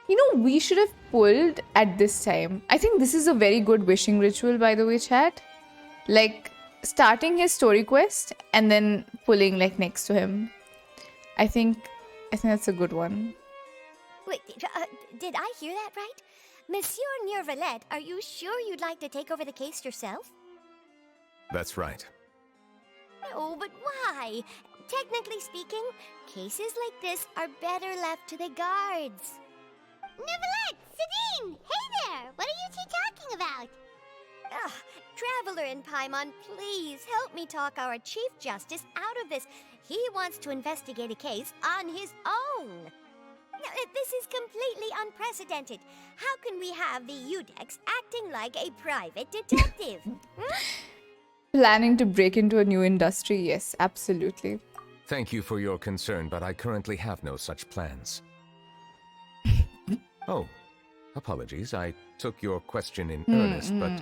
You know, we should have pulled at this time. I think this is a very good wishing ritual, by the way, chat. Like, starting his story quest and then pulling, like, next to him. I think that's a good one. Wait, did I hear that right? Monsieur Neuvillette, are you sure you'd like to take over the case yourself? That's right. Oh, but why? Technically speaking, cases like this are better left to the guards. Neuvillette! Sidine! Hey there! What are you two talking about? Ugh, Traveler in Paimon, please help me talk our Chief Justice out of this. He wants to investigate a case on his own. Now, this is completely unprecedented. How can we have the Udex acting like a private detective? Planning to break into a new industry? Yes, absolutely. Thank you for your concern, but I currently have no such plans. Oh, apologies. I took your question in earnest, but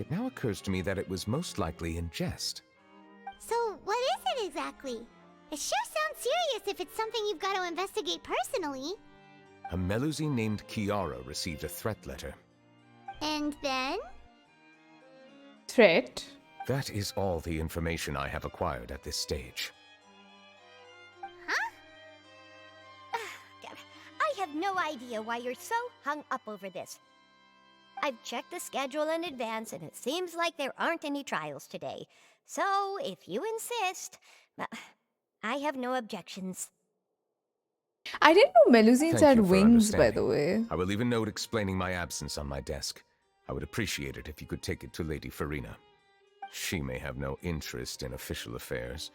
it now occurs to me that it was most likely in jest. So, what is it exactly? It sure sounds serious if it's something you've got to investigate personally. A Melusine named Kiara received a threat letter. And then? Threat? That is all the information I have acquired at this stage. Huh? I have no idea why you're so hung up over this. I've checked the schedule in advance, and it seems like there aren't any trials today. So, if you insist, I have no objections. I didn't know Melusines Thank had you for wings, by the understanding. way. I will leave a note explaining my absence on my desk. I would appreciate it if you could take it to Lady Furina. She may have no interest in official affairs,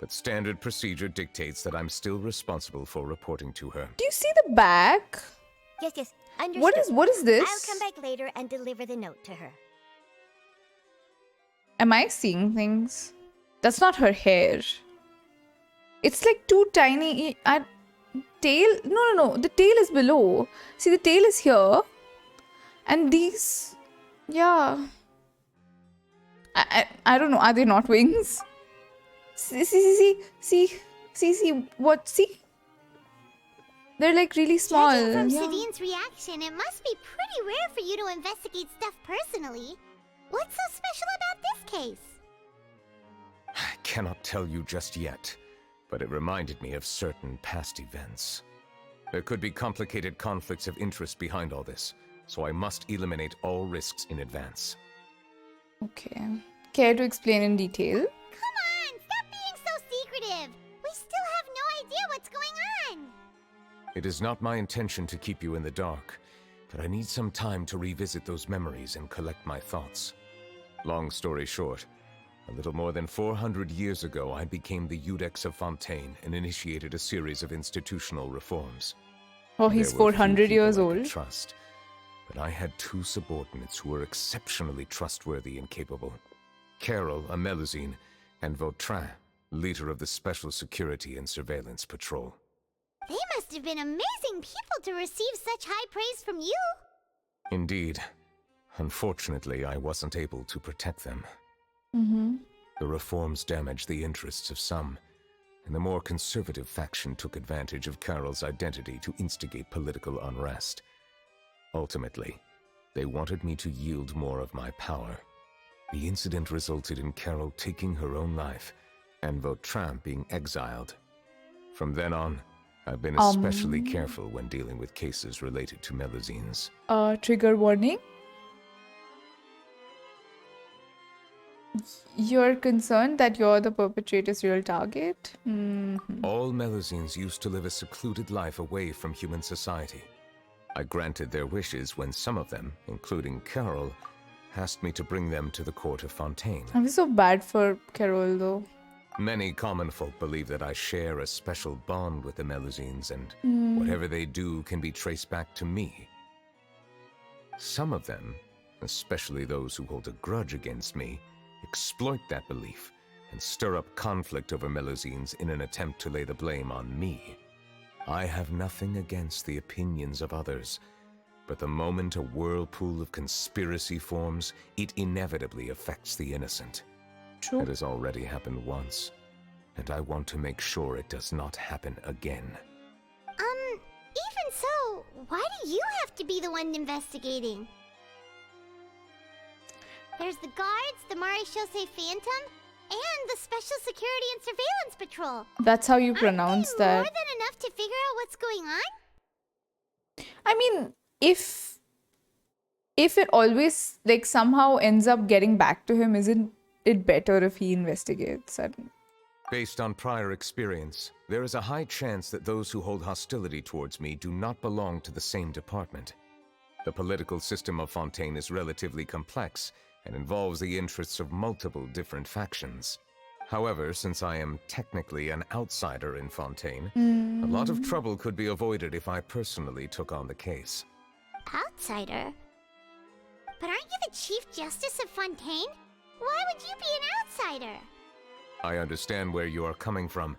but standard procedure dictates that I'm still responsible for reporting to her. Do you see the back? Yes, understood. What is this? I'll come back later and deliver the note to her. Am I seeing things? That's not her hair. It's like two tiny tail. No. The tail is below. See, the tail is here, and these, yeah. I don't know. Are they not wings? See. What? See? They're like really small. Judging from Yeah. Sidine's reaction, it must be pretty rare for you to investigate stuff personally. What's so special about this case? I cannot tell you just yet, but it reminded me of certain past events. There could be complicated conflicts of interest behind all this, so I must eliminate all risks in advance. Okay. Care to explain in detail? Come on, stop being so secretive. We still have no idea what's going on. It is not my intention to keep you in the dark, but I need some time to revisit those memories and collect my thoughts. Long story short, a little more than 400 years ago, I became the Udex of Fontaine and initiated a series of institutional reforms. Oh, he's There were few 400 years people I could old. trust, but I had two subordinates who were exceptionally trustworthy and capable. Carol, a Melusine, and Votran, leader of the Special Security and Surveillance Patrol. They must have been amazing people to receive such high praise from you. Indeed. Unfortunately, I wasn't able to protect them. The reforms damaged the interests of some, and the more conservative faction took advantage of Carol's identity to instigate political unrest. Ultimately, they wanted me to yield more of my power. The incident resulted in Carol taking her own life, and Votran being exiled. From then on, I've been especially careful when dealing with cases related to Melusines. Trigger warning. You're concerned that you're the perpetrator's real target? All Melusines used to live a secluded life away from human society. I granted their wishes when some of them, including Carol, asked me to bring them to the court of Fontaine. I feel so bad for Carol, though. Many common folk believe that I share a special bond with the Melusines, and whatever they do can be traced back to me. Some of them, especially those who hold a grudge against me, exploit that belief and stir up conflict over Melusines in an attempt to lay the blame on me. I have nothing against the opinions of others, but the moment a whirlpool of conspiracy forms, it inevitably affects the innocent. True. It has already happened once, and I want to make sure it does not happen again. Even so, So, why do you have to be the one investigating? There's the guards, the Marechaussee Phantom, and the Special Security and Surveillance Patrol. That's how you pronounce Aren't they that. more than enough to figure out what's going on? I mean, if it always like somehow ends up getting back to him, isn't it better if he investigates? Based on prior experience, there is a high chance that those who hold hostility towards me do not belong to the same department. The political system of Fontaine is relatively complex and involves the interests of multiple different factions. However, since I am technically an outsider in Fontaine, a lot of trouble could be avoided if I personally took on the case. Outsider? But aren't you the Chief Justice of Fontaine? Why would you be an outsider? I understand where you are coming from,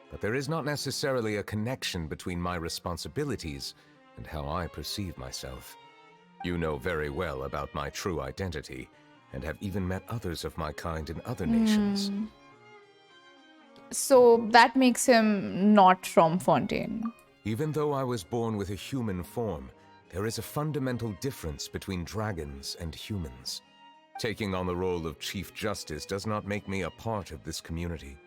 but there is not necessarily a connection between my responsibilities and how I perceive myself. You know very well about my true identity, and have even met others of my kind in other nations. So that makes him not from Fontaine. Even though I was born with a human form, there is a fundamental difference between dragons and humans. Taking on the role of Chief Justice does not make me a part of this community.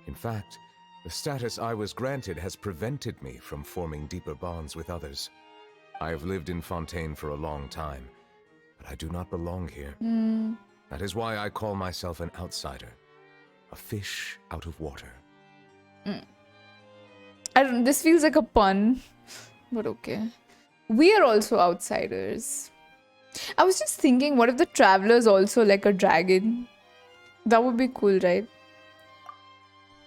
In fact, the status I was granted has prevented me from forming deeper bonds with others. I have lived in Fontaine for a long time, but I do not belong here. That is why I call myself an outsider. A fish out of water. This feels like a pun, but okay. We are also outsiders. I was just thinking, what if the Traveler's also like a dragon? That would be cool, right?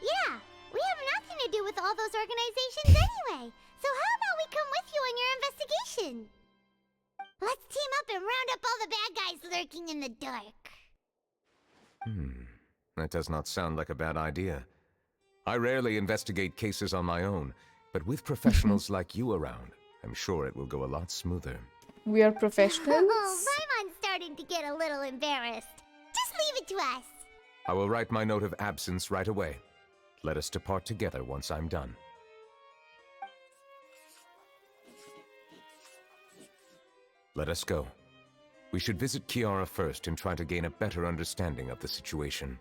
Yeah, we have nothing to do with all those organizations anyway. So how about we come with you on your investigation? Let's team up and round up all the bad guys lurking in the dark. That does not sound like a bad idea. I rarely investigate cases on my own, but with professionals like you around, I'm sure it will go a lot smoother. We are professionals. Oh, Paimon's starting to get a little embarrassed. Just leave it to us. I will write my note of absence right away. Let us depart together once I'm done. Let us go. We should visit Kiara first and try to gain a better understanding of the situation.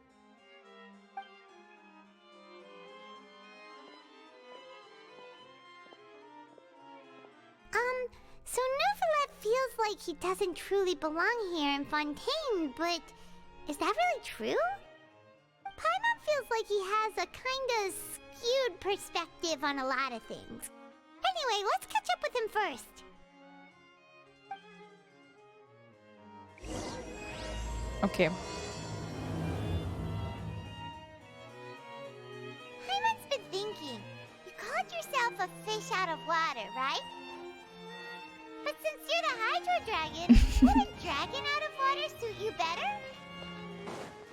So Neuvillette feels like he doesn't truly belong here in Fontaine, but is that really true? Paimon feels like he has a kinda skewed perspective on a lot of things. Anyway, let's catch up with him first. Okay. Paimon's been thinking. You called yourself a fish out of water, right? But since you're the Hydro Dragon, would a dragon out of water suit you better?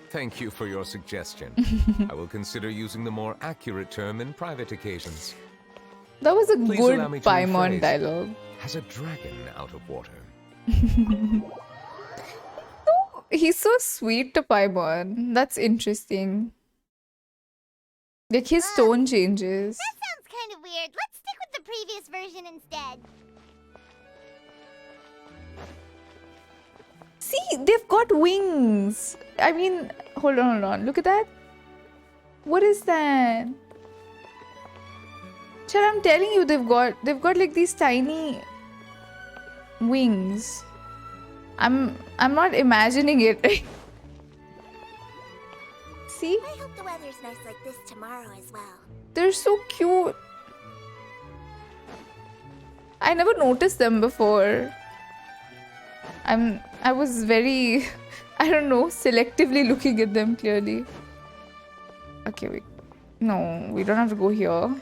Thank you for your suggestion. I will consider using the more accurate term in private occasions. That was a Please good allow me to Paimon rephrase. dialogue. Has a dragon out of water. He's so sweet to Paimon. That's interesting. Like his tone changes. That sounds kind of weird. Let's stick with the previous version instead. See, they've got wings. I mean, hold on. Look at that. What is that? Chad, I'm telling you, they've got like these tiny wings. I'm not imagining it. See? I hope the weather's nice like this tomorrow as well. They're so cute. I never noticed them before. I was very, I don't know, selectively looking at them clearly. Okay, wait. No, we don't have to go here.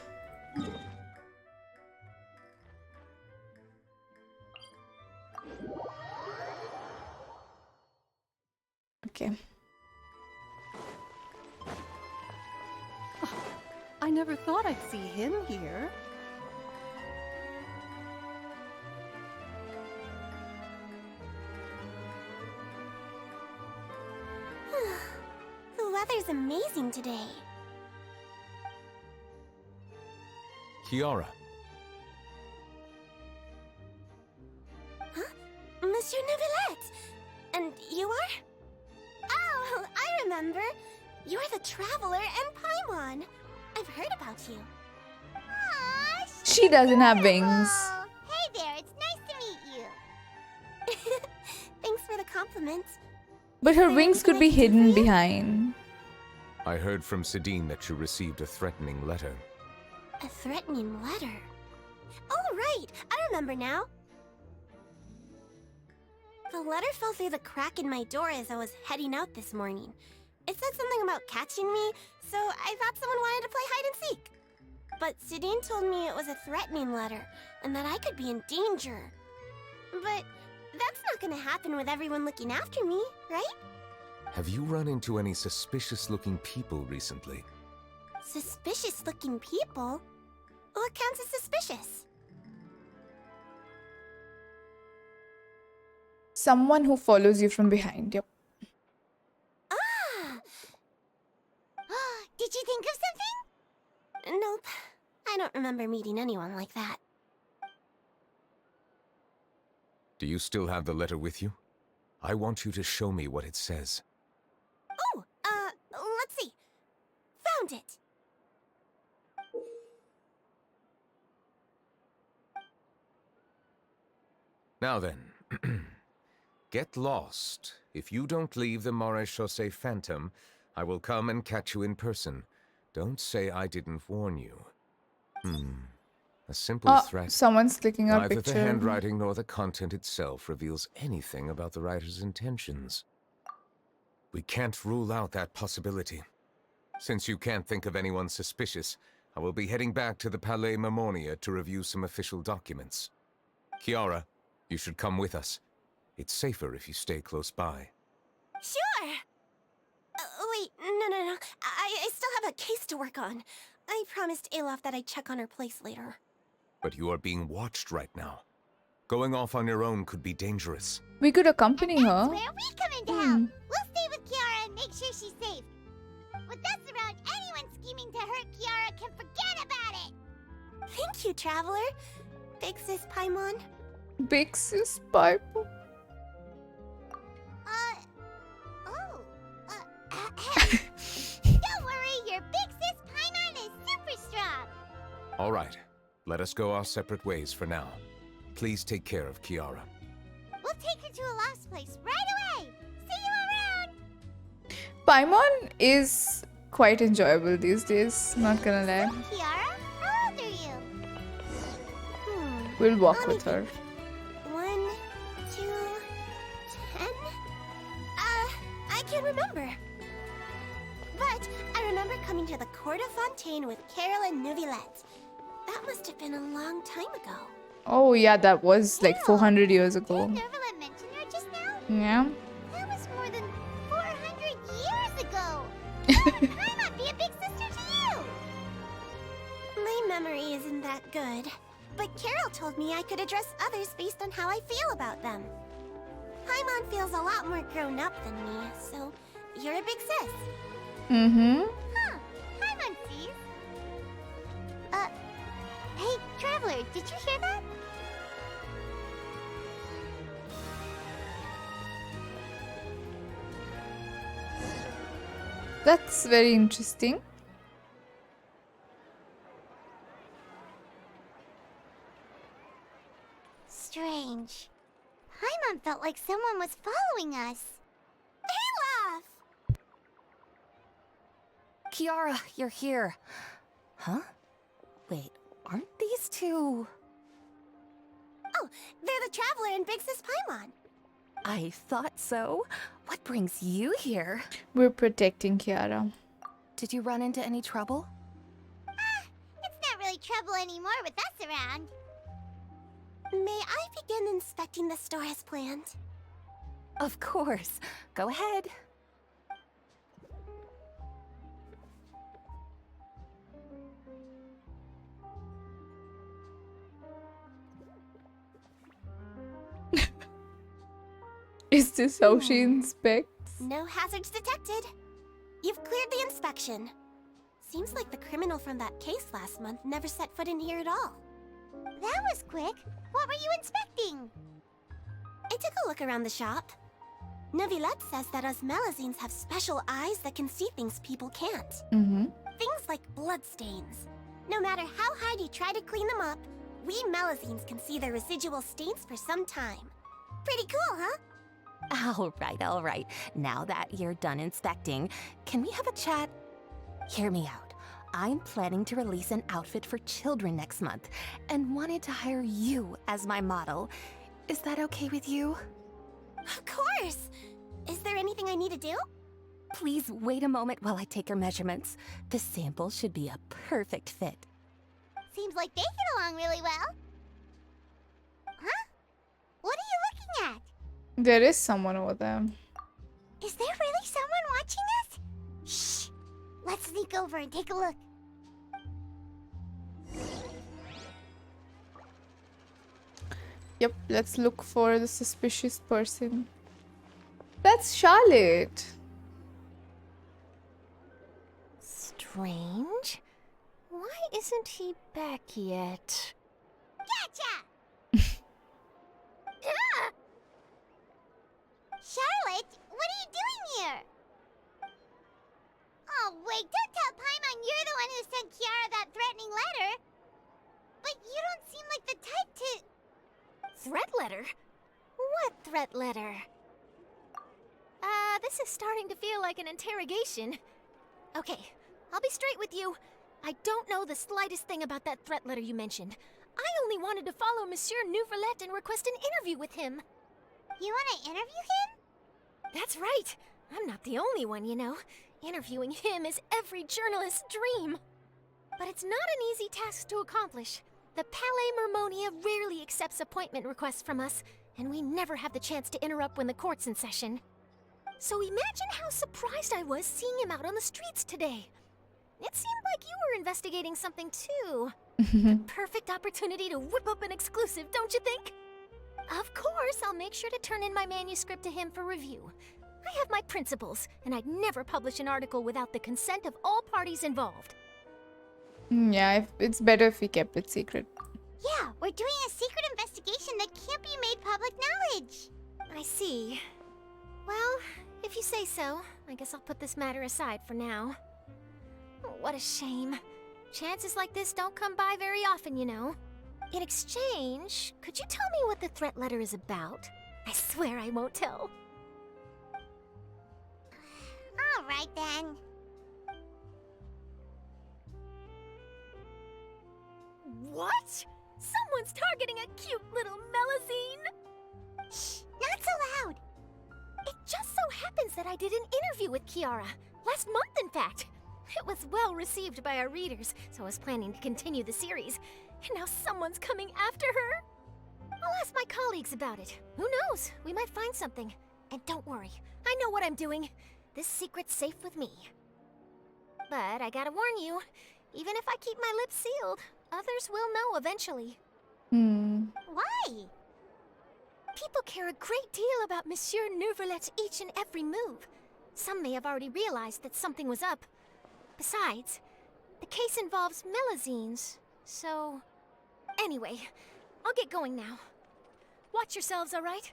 Okay. I never thought I'd see him here. The weather's amazing today. Kiara. Monsieur Neuvillette! And you are? Oh, I remember. You're the Traveler and Paimon. I've heard about you. Aw, She doesn't have wings. adorable. Hey there, it's nice to meet you. Thanks for the compliment. But her wings could be hidden behind. I heard from Sidine that you received a threatening letter. A threatening letter? Oh, right! I remember now. The letter fell through the crack in my door as I was heading out this morning. It said something about catching me, so I thought someone wanted to play hide and seek. But Sidine told me it was a threatening letter, and that I could be in danger. But that's not gonna happen with everyone looking after me, right? Have you run into any suspicious-looking people recently? Suspicious-looking people? What counts as suspicious? Someone who follows you from behind. Yep. Ah! Did you think of something? Nope. I don't remember meeting anyone like that. Do you still have the letter with you? I want you to show me what it says. Oh, let's see. Found it. Now then, get lost. If you don't leave the Maréchaussée Phantom, I will come and catch you in person. Don't say I didn't warn you. A simple threat. Someone's clicking our Neither picture. the handwriting nor the content itself reveals anything about the writer's intentions. We can't rule out that possibility. Since you can't think of anyone suspicious, I will be heading back to the Palais Mermonia to review some official documents. Kiara, you should come with us. It's safer if you stay close by. Sure! Wait, no. I still have a case to work on. I promised Alof that I'd check on her place later. But you are being watched right now. Going off on your own could be dangerous. We could accompany her. That's where we come in to help. We'll stay with Kiara and make sure she's safe. With us around, anyone scheming to hurt Kiara can forget about it. Thank you, Traveler. Big Sis Paimon. Big sis Bible. Don't worry, your big sis Paimon is super strong. All right, let us go our separate ways for now. Please take care of Kiara. We'll take her to a lost place right away. See you around. Paimon is quite enjoyable these days, not gonna lie. Kiara, how old are you? We'll walk with her. 1, 2, 10? I can't remember. But I remember coming to the court of Fontaine with Carol and Neuvillette. That must have been a long time ago. Oh yeah, that was like 400 years ago. Did Neuvillette mention her just now? Yeah. That was more than 400 years ago. I might be a big sister to you. My memory isn't that good. But Carol told me I could address others based on how I feel about them. Paimon feels a lot more grown up than me, so you're a big sis. Huh. Paimon sees. Hey, Traveler, did you hear that? That's very interesting. Strange. Paimon felt like someone was following us. Olaf! Kiara, you're here. Huh? Wait, aren't these two... Oh, they're the Traveler and Big Sis Paimon. I thought so. What brings you here? We're protecting Kiara. Did you run into any trouble? It's not really trouble anymore with us around. May I begin inspecting the store as planned? Of course. Go ahead. Is this how she inspects? No hazards detected. You've cleared the inspection. Seems like the criminal from that case last month never set foot in here at all. That was quick. What were you inspecting? I took a look around the shop. Neuvillette says that us Melusines have special eyes that can see things people can't. Things like bloodstains. No matter how hard you try to clean them up, we Melusines can see their residual stains for some time. Pretty cool, huh? All right. Now that you're done inspecting, can we have a chat? Hear me out. I'm planning to release an outfit for children next month and wanted to hire you as my model. Is that okay with you? Of course! Is there anything I need to do? Please wait a moment while I take your measurements. The sample should be a perfect fit. Seems like they get along really well. Huh? What are you looking at? There is someone over there. Is there really someone watching us? Shh! Let's sneak over and take a look. Yep, let's look for the suspicious person. That's Charlotte. Strange. Why isn't he back yet? Gotcha! Ah! Charlotte, what are you doing here? Oh, wait, don't tell Paimon you're the one who sent Kiara that threatening letter. But you don't seem like the type to... Threat letter? What threat letter? This is starting to feel like an interrogation. Okay, I'll be straight with you. I don't know the slightest thing about that threat letter you mentioned. I only wanted to follow Monsieur Neuvillette and request an interview with him. You want to interview him? That's right. I'm not the only one, you know. Interviewing him is every journalist's dream. But it's not an easy task to accomplish. The Palais Mermonia rarely accepts appointment requests from us, and we never have the chance to interrupt when the court's in session. So imagine how surprised I was seeing him out on the streets today. It seemed like you were investigating something too. The perfect opportunity to whip up an exclusive, don't you think? Of course, I'll make sure to turn in my manuscript to him for review. I have my principles, and I'd never publish an article without the consent of all parties involved. Yeah, it's better if we kept it secret. Yeah, we're doing a secret investigation that can't be made public knowledge. I see. Well, if you say so, I guess I'll put this matter aside for now. Oh, what a shame. Chances like this don't come by very often, you know. In exchange, could you tell me what the threat letter is about? I swear I won't tell. All right, then. What? Someone's targeting a cute little Melusine? Shh, not so loud. It just so happens that I did an interview with Kiara. Last month, in fact. It was well received by our readers, so I was planning to continue the series. And now someone's coming after her? I'll ask my colleagues about it. Who knows? We might find something. And don't worry, I know what I'm doing. This secret's safe with me. But I gotta warn you, even if I keep my lips sealed, others will know eventually. Why? People care a great deal about Monsieur Neuvillette's each and every move. Some may have already realized that something was up. Besides, the case involves Melusines, so... Anyway, I'll get going now. Watch yourselves, all right?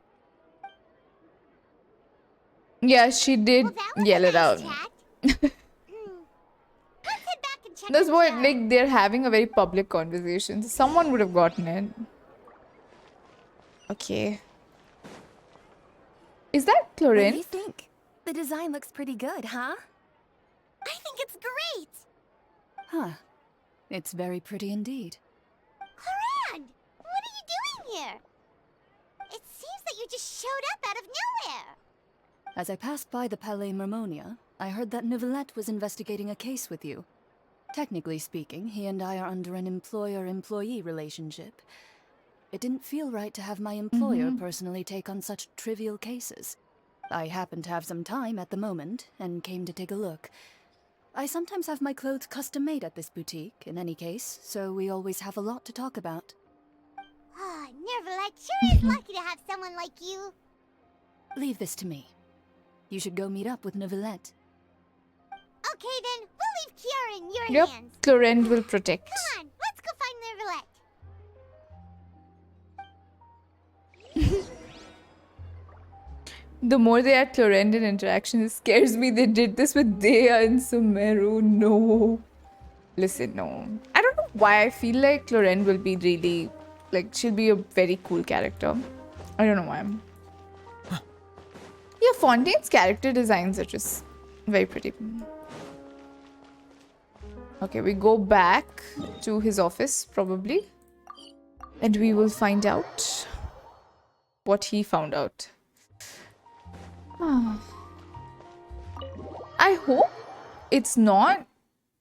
Yeah, she did Well, that was yell a it nice out. chat. Let's head back and check That's the what, show. like, they're having a very public conversation. Someone would have gotten it. Okay. Is that What do you Chlorine? think? The design looks pretty good, huh? I think it's great! Huh. It's very pretty indeed. Haran, what are you doing here? It seems that you just showed up out of nowhere. As I passed by the Palais Mermonia, I heard that Neuvillette was investigating a case with you. Technically speaking, he and I are under an employer-employee relationship. It didn't feel right to have my employer personally take on such trivial cases. I happened to have some time at the moment, and came to take a look. I sometimes have my clothes custom-made at this boutique, in any case, so we always have a lot to talk about. Ah, Neuvillette sure is lucky to have someone like you. Leave this to me. You should go meet up with Neuvillette. Okay then, we'll leave Kiara in your Yep, hands. Chlorine will protect. Come on, let's go find Neuvillette. The more they add Clorendon interaction, it scares me they did this with Dea and Sumeru. No. Listen, no. I don't know why I feel like Clorend will be really... Like, she'll be a very cool character. I don't know why. Yeah, Fontaine's character designs are just very pretty. Okay, we go back to his office, probably. And we will find out what he found out. I hope it's not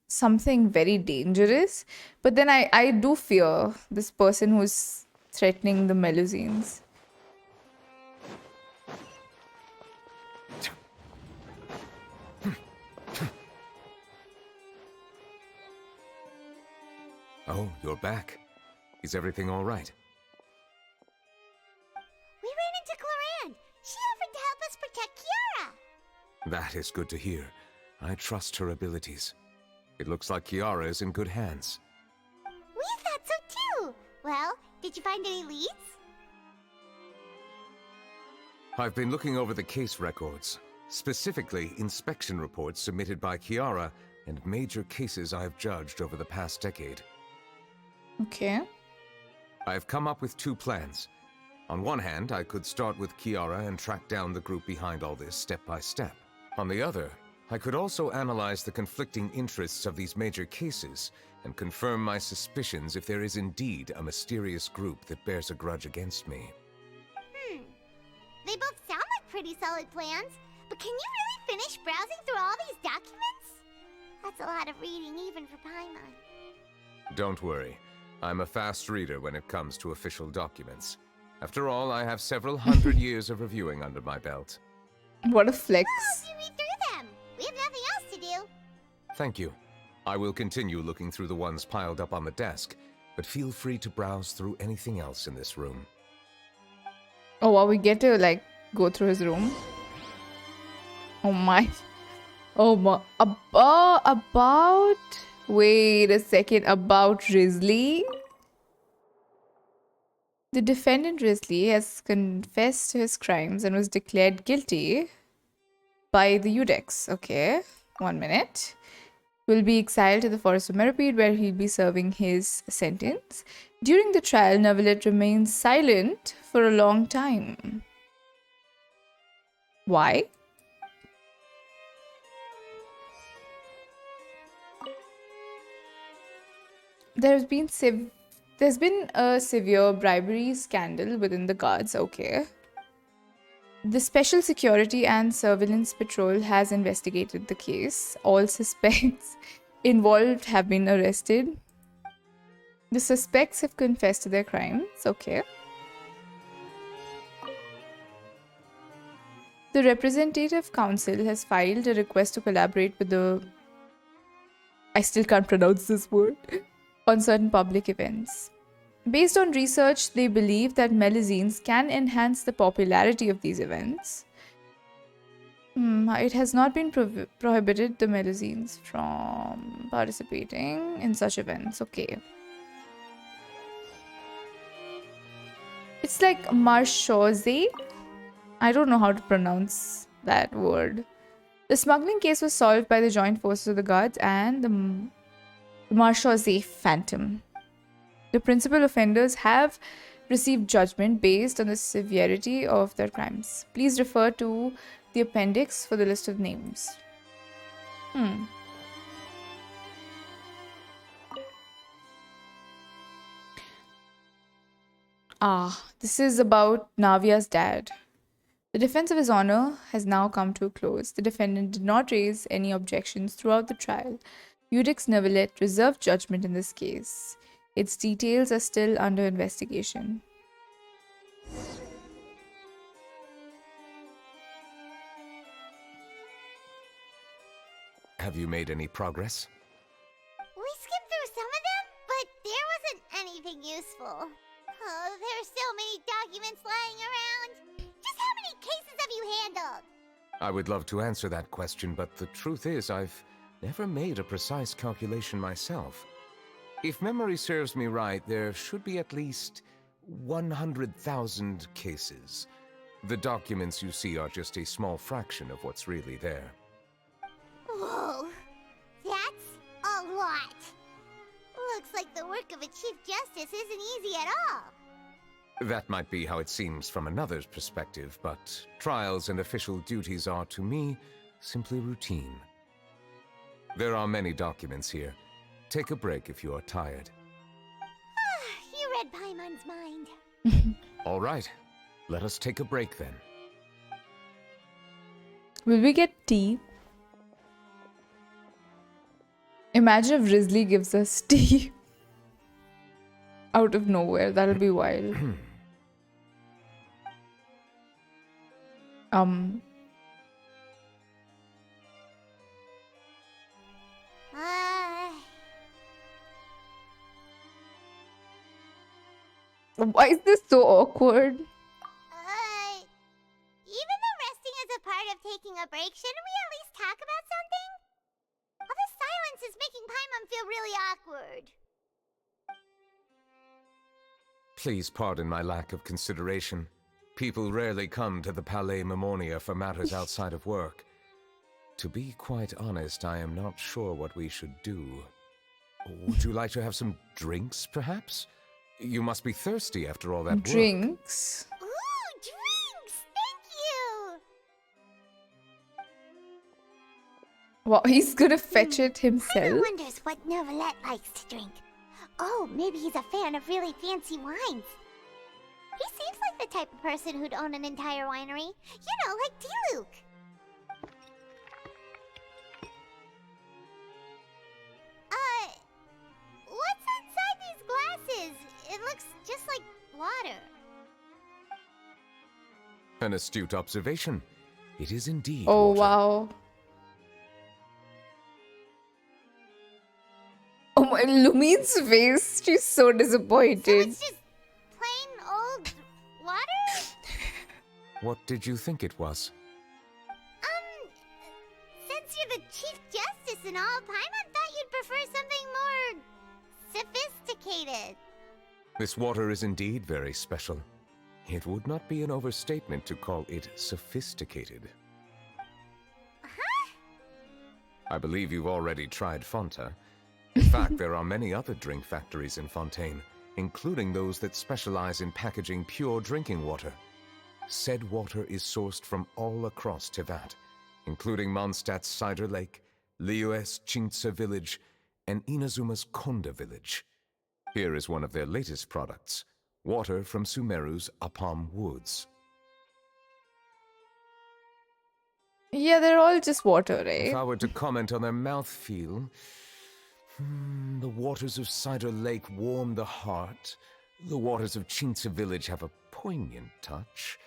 something very dangerous, but then I do fear this person who's threatening the Melusines. Oh, you're back. Is everything all right? We ran into Clorand. She offered to help us protect Kiara. That is good to hear. I trust her abilities. It looks like Kiara is in good hands. We thought so too. Well, did you find any leads? I've been looking over the case records, specifically inspection reports submitted by Kiara and major cases I've judged over the past decade. Okay. I've come up with two plans. On one hand, I could start with Kiara and track down the group behind all this step by step. On the other, I could also analyze the conflicting interests of these major cases and confirm my suspicions if there is indeed a mysterious group that bears a grudge against me. They both sound like pretty solid plans, but can you really finish browsing through all these documents? That's a lot of reading even for Paimon. Don't worry. I'm a fast reader when it comes to official documents. After all, I have several hundred years of reviewing under my belt. What a flex. Oh, you read through them. We have nothing else to do. Thank you. I will continue looking through the ones piled up on the desk, but feel free to browse through anything else in this room. Oh, wow, we get to, like, go through his room. Oh my. Oh my. About... Wait a second. About Risley? The defendant Risley has confessed to his crimes and was declared guilty by the Iudex. Okay, 1 minute. Will be exiled to the forest of Meropede, where he'll be serving his sentence. During the trial, Neuvillette remains silent for a long time. Why? There's been a severe bribery scandal within the guards. Okay. The Special Security and Surveillance Patrol has investigated the case. All suspects involved have been arrested. The suspects have confessed to their crimes. Okay. The Representative Council has filed a request to collaborate with the... I still can't pronounce this word. On certain public events. Based on research, they believe that Melusines can enhance the popularity of these events. It has not been prohibited the Melusines from participating in such events. Okay. It's like Marchose. I don't know how to pronounce that word. The smuggling case was solved by the joint forces of the guards and the Marchose Phantom. The principal offenders have received judgment based on the severity of their crimes. Please refer to the appendix for the list of names. This is about Navia's dad. The defense of his honor has now come to a close. The defendant did not raise any objections throughout the trial. Iudex Neuvillette reserved judgment in this case. Its details are still under investigation. Have you made any progress? We skimmed through some of them, but there wasn't anything useful. Oh, there are so many documents lying around. Just how many cases have you handled? I would love to answer that question, but the truth is I've never made a precise calculation myself. If memory serves me right, there should be at least 100,000 cases. The documents you see are just a small fraction of what's really there. Whoa, that's a lot. Looks like the work of a Chief Justice isn't easy at all. That might be how it seems from another's perspective, but trials and official duties are, to me, simply routine. There are many documents here. Take a break if you are tired. You read Paimon's mind. All right, let us take a break then. Will we get tea? Imagine if Risley gives us tea out of nowhere. That'll be wild. Why is this so awkward? Even though resting is a part of taking a break, shouldn't we at least talk about something? All this silence is making Paimon feel really awkward. Please pardon my lack of consideration. People rarely come to the Palais Mermonia for matters outside of work. To be quite honest, I am not sure what we should do. Would you like to have some drinks, perhaps? You must be thirsty after all that work. Drinks? Ooh, drinks! Thank you! Wow, he's gonna fetch it Paimon himself. wonders what Neuvillette likes to drink. Oh, maybe he's a fan of really fancy wines. He seems like the type of person who'd own an entire winery. You know, like D-Luke. What's inside these glasses? It looks just like water. An astute observation. It is indeed Oh, water. wow. Oh my, Lumine's face. She's so So disappointed. it's just plain old water? What did you think it was? Since you're the Chief Justice and all, Paimon thought you'd prefer something more sophisticated. This water is indeed very special. It would not be an overstatement to call it sophisticated. Huh? I believe you've already tried Fonta. In fact, there are many other drink factories in Fontaine, including those that specialize in packaging pure drinking water. Said water is sourced from all across Tevat, including Mondstadt's Cider Lake, Liyue's Chintsa village, and Inazuma's Konda village. Here is one of their latest products, water from Sumeru's Apam Woods. Yeah, they're all just water, If right? I were to comment on their mouthfeel, the waters of Cider Lake warm the heart. The waters of Chintsa village have a poignant touch,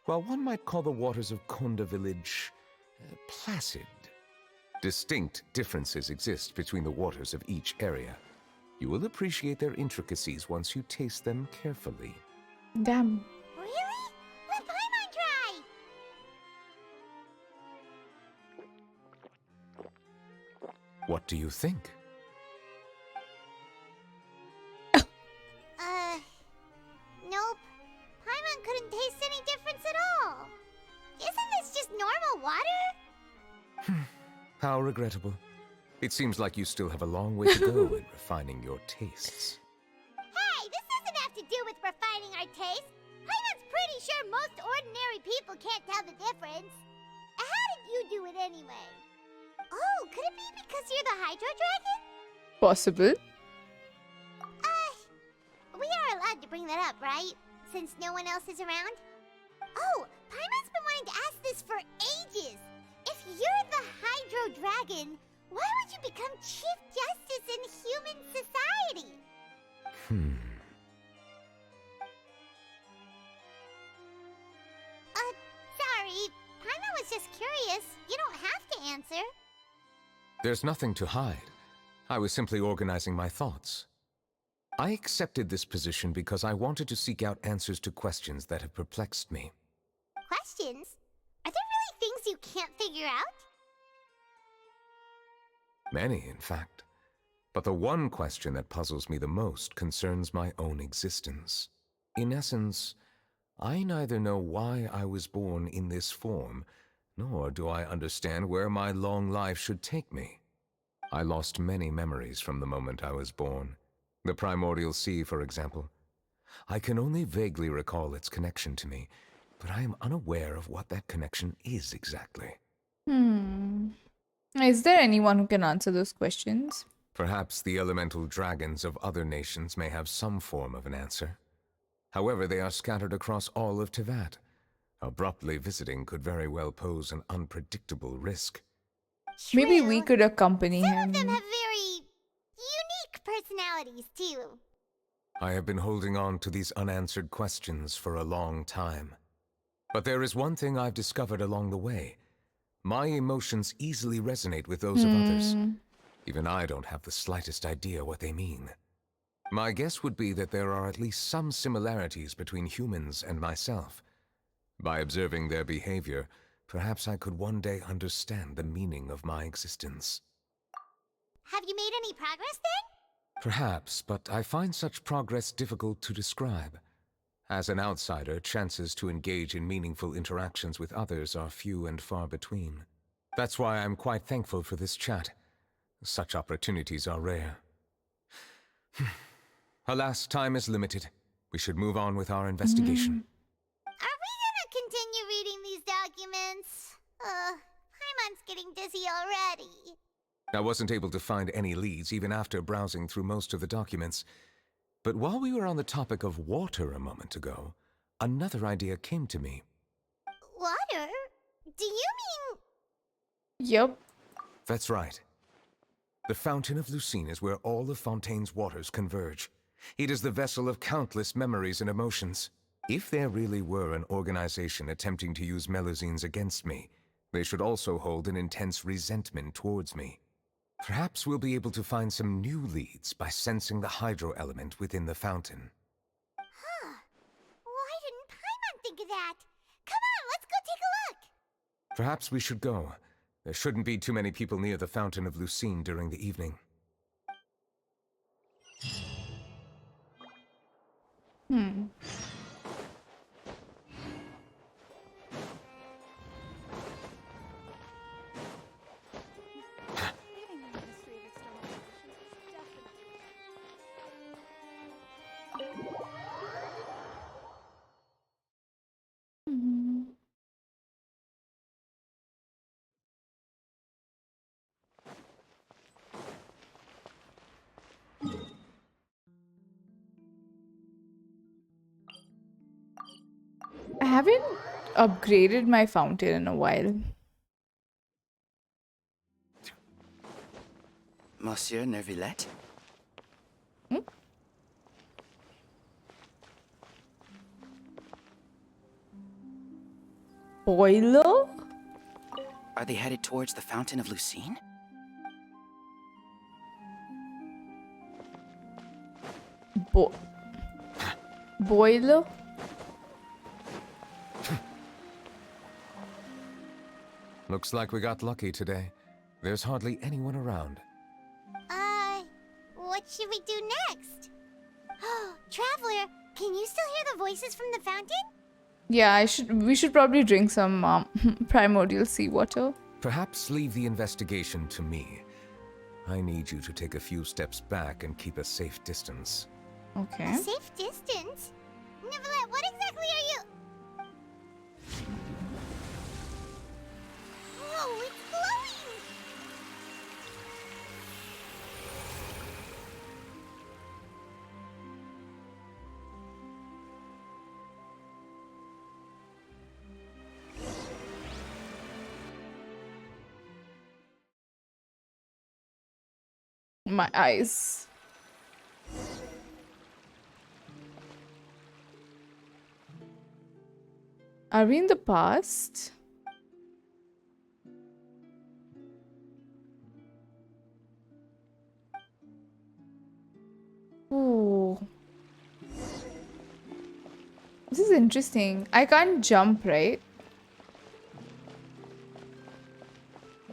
while one might call the waters of Konda village placid. Distinct differences exist between the waters of each area. You will appreciate their intricacies once you taste them carefully. Damn. Really? Let Paimon try! What do you think? Nope. Paimon couldn't taste any difference at all. Isn't this just normal water? How regrettable. It seems like you still have a long way to go in refining your tastes. Hey, this doesn't have to do with refining our taste. Paimon's pretty sure most ordinary people can't tell the difference. How did you do it anyway? Oh, could it be because you're the Hydro Dragon? Possible. We are allowed to bring that up, right? Since no one else is around? Oh, Paimon's been wanting to ask this for ages. If you're the Hydro Dragon, why would you become Chief Justice in human society? Sorry. Paimon was just curious. You don't have to answer. There's nothing to hide. I was simply organizing my thoughts. I accepted this position because I wanted to seek out answers to questions that have perplexed me. Questions? Are there really things you can't figure out? Many, in fact. But the one question that puzzles me the most concerns my own existence. In essence, I neither know why I was born in this form, nor do I understand where my long life should take me. I lost many memories from the moment I was born. The primordial sea, for example. I can only vaguely recall its connection to me, but I am unaware of what that connection is exactly. Is there anyone who can answer those questions? Perhaps the elemental dragons of other nations may have some form of an answer. However, they are scattered across all of Teyvat. Abruptly visiting could very well pose an unpredictable risk. Maybe True. we could accompany Some him. of them have very unique personalities, too. I have been holding on to these unanswered questions for a long time. But there is one thing I've discovered along the way. My emotions easily resonate with those of others. Even I don't have the slightest idea what they mean. My guess would be that there are at least some similarities between humans and myself. By observing their behavior, perhaps I could one day understand the meaning of my existence. Have you made any progress then? Perhaps, but I find such progress difficult to describe. As an outsider, chances to engage in meaningful interactions with others are few and far between. That's why I'm quite thankful for this chat. Such opportunities are rare. Alas, time is limited. We should move on with our investigation. Are we gonna continue reading these documents? Paimon's getting dizzy already. I wasn't able to find any leads even after browsing through most of the documents. But while we were on the topic of water a moment ago, another idea came to me. Water? Do you mean... Yep. That's right. The Fountain of Lucine is where all of Fontaine's waters converge. It is the vessel of countless memories and emotions. If there really were an organization attempting to use Melusines against me, they should also hold an intense resentment towards me. Perhaps we'll be able to find some new leads by sensing the hydro element within the fountain. Huh. Why didn't Paimon think of that? Come on, let's go take a look! Perhaps we should go. There shouldn't be too many people near the Fountain of Lucine during the evening. I haven't upgraded my fountain in a while. Monsieur Neuvillette? Boiler? Are they headed towards the Fountain of Lucine? Boiler? Looks like we got lucky today. There's hardly anyone around. What should we do next? Oh, Traveler, can you still hear the voices from the fountain? Yeah, we should probably drink some primordial seawater. Perhaps leave the investigation to me. I need you to take a few steps back and keep a safe distance. Okay. A safe distance? Neuvillette, what exactly are you... Whoa, it's glowing! My eyes. Are we in the past? Ooh. This is interesting. I can't jump, right?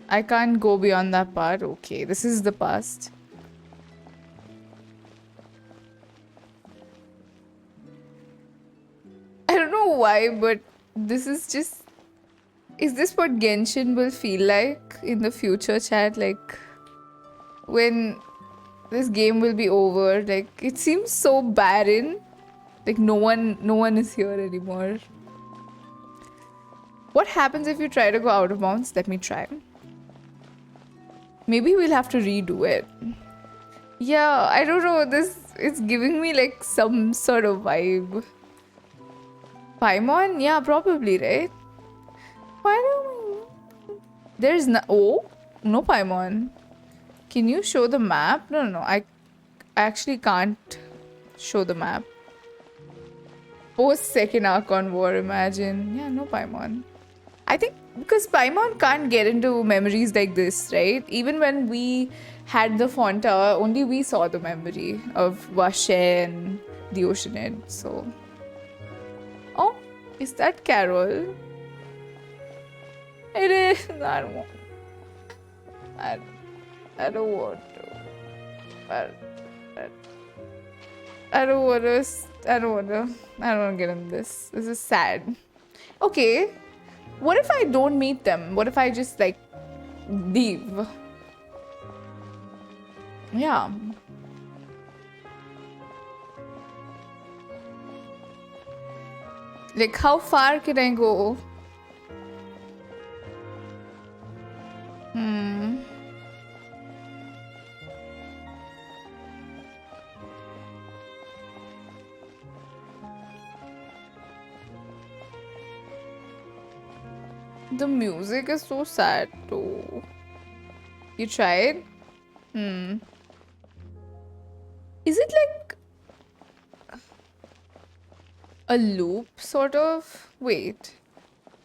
I can't go beyond that part. Okay, this is the past. I don't know why, but this is just... Is this what Genshin will feel like in the future, chat? Like, when this game will be over, like, it seems so barren. Like, no one is here anymore. What happens if you try to go out of bounds? Let me try. Maybe we'll have to redo it. Yeah, I don't know. It's giving me like some sort of vibe. Paimon? Yeah, probably, right? Why do we... There's no... Oh, no Paimon. Can you show the map? No. I actually can't show the map. Post second Archon War, imagine. Yeah, no Paimon. I think because Paimon can't get into memories like this, right? Even when we had the Fonta, only we saw the memory of Vashe and the Oceanid, so... Oh, is that Carol? It is. I don't want to get in this. This is sad. Okay. What if I don't meet them? What if I just like leave? Yeah. Like, how far can I go? The music is so sad too. You tried? Is it like a loop sort of? Wait.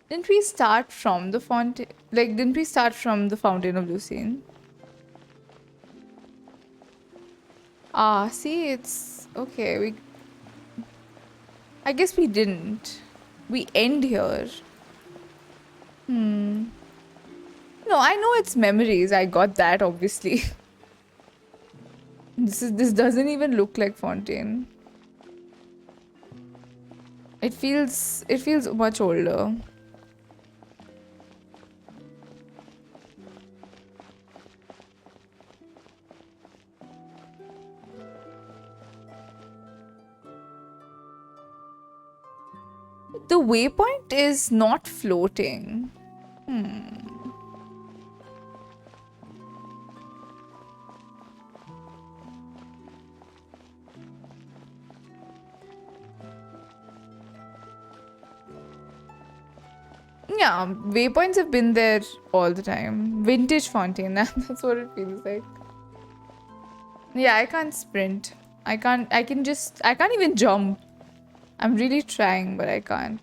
Didn't we start from the Fontaine? Like, didn't we start from the Fountain of Lucine? Ah, see, it's okay. I guess we didn't. We end here. No, I know it's memories. I got that, obviously. This doesn't even look like Fontaine. It feels much older. The waypoint is not floating. Yeah, waypoints have been there all the time. Vintage Fontaine, that's what it feels like. Yeah, I can't sprint. I can't even jump. I'm really trying, but I can't.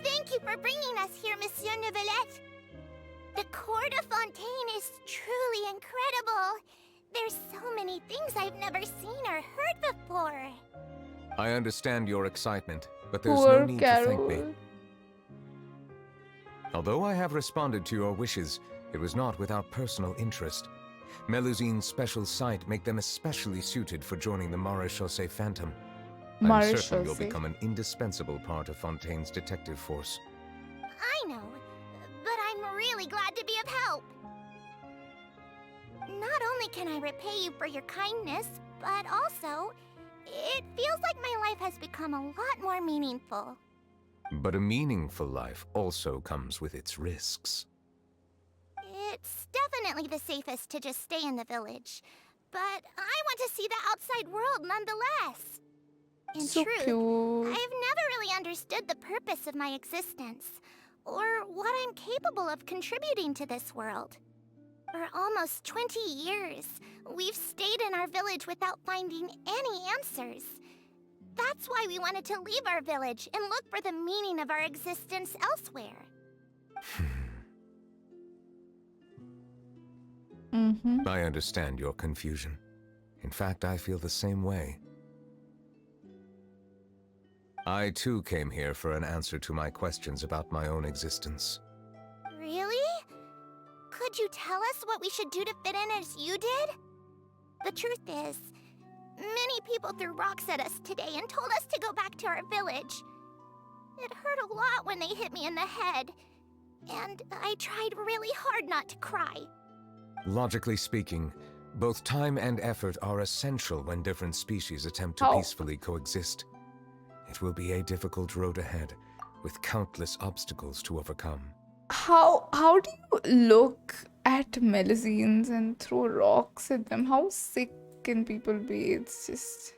Thank you for bringing us here, Monsieur Neuvillette. The court of Fontaine is truly incredible. There's so many things I've never seen or heard before. I understand your excitement, but there's Poor no need Carol. to thank me. Although I have responded to your wishes, it was not without personal interest. Melusine's special sight make them especially suited for joining the Maréchaussée Phantom. I'm certain you'll become an indispensable part of Fontaine's detective force. I know, but I'm really glad to be of help. Not only can I repay you for your kindness, but also, it feels like my life has become a lot more meaningful. But a meaningful life also comes with its risks. It's definitely the safest to just stay in the village, but I want to see the outside world nonetheless. In So truth, cute. I've never really understood the purpose of my existence, or what I'm capable of contributing to this world. For almost 20 years, we've stayed in our village without finding any answers. That's why we wanted to leave our village and look for the meaning of our existence elsewhere. I understand your confusion. In fact, I feel the same way. I too came here for an answer to my questions about my own existence. Really? Could you tell us what we should do to fit in as you did? The truth is, many people threw rocks at us today and told us to go back to our village. It hurt a lot when they hit me in the head, and I tried really hard not to cry. Logically speaking, both time and effort are essential when different species attempt to peacefully coexist. It will be a difficult road ahead, with countless obstacles to overcome. How do you look at Melusines and throw rocks at them? How sick can people be? It's just...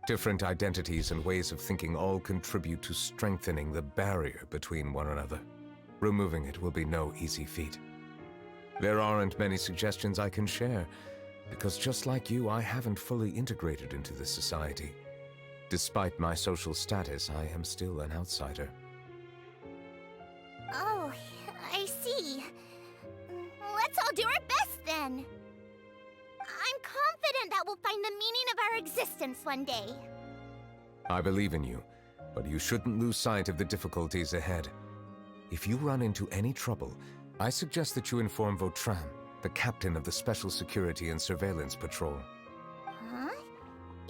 Different identities and ways of thinking all contribute to strengthening the barrier between one another. Removing it will be no easy feat. There aren't many suggestions I can share, because just like you, I haven't fully integrated into this society. Despite my social status, I am still an outsider. Oh, I see. Let's all do our best then. I'm confident that we'll find the meaning of our existence one day. I believe in you, but you shouldn't lose sight of the difficulties ahead. If you run into any trouble, I suggest that you inform Votran, the captain of the Special Security and Surveillance Patrol. Huh?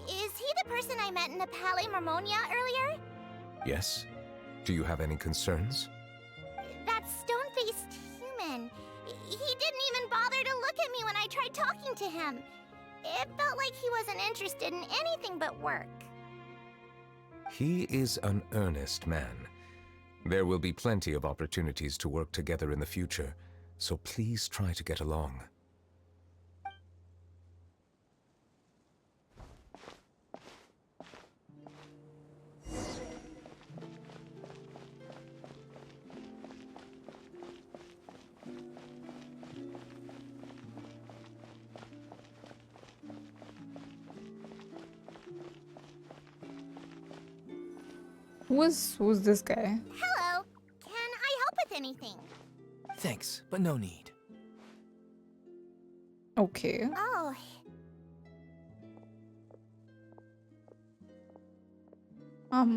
Is he the person I met in the Palais Marmonia earlier? Yes? Do you have any concerns? That stone-faced human. He didn't even bother to look at me when I tried talking to him. It felt like he wasn't interested in anything but work. He is an earnest man. There will be plenty of opportunities to work together in the future, so please try to get along. Who's this guy? Hello. Can I help with anything? Thanks, but no need. Okay. Oh. Hello,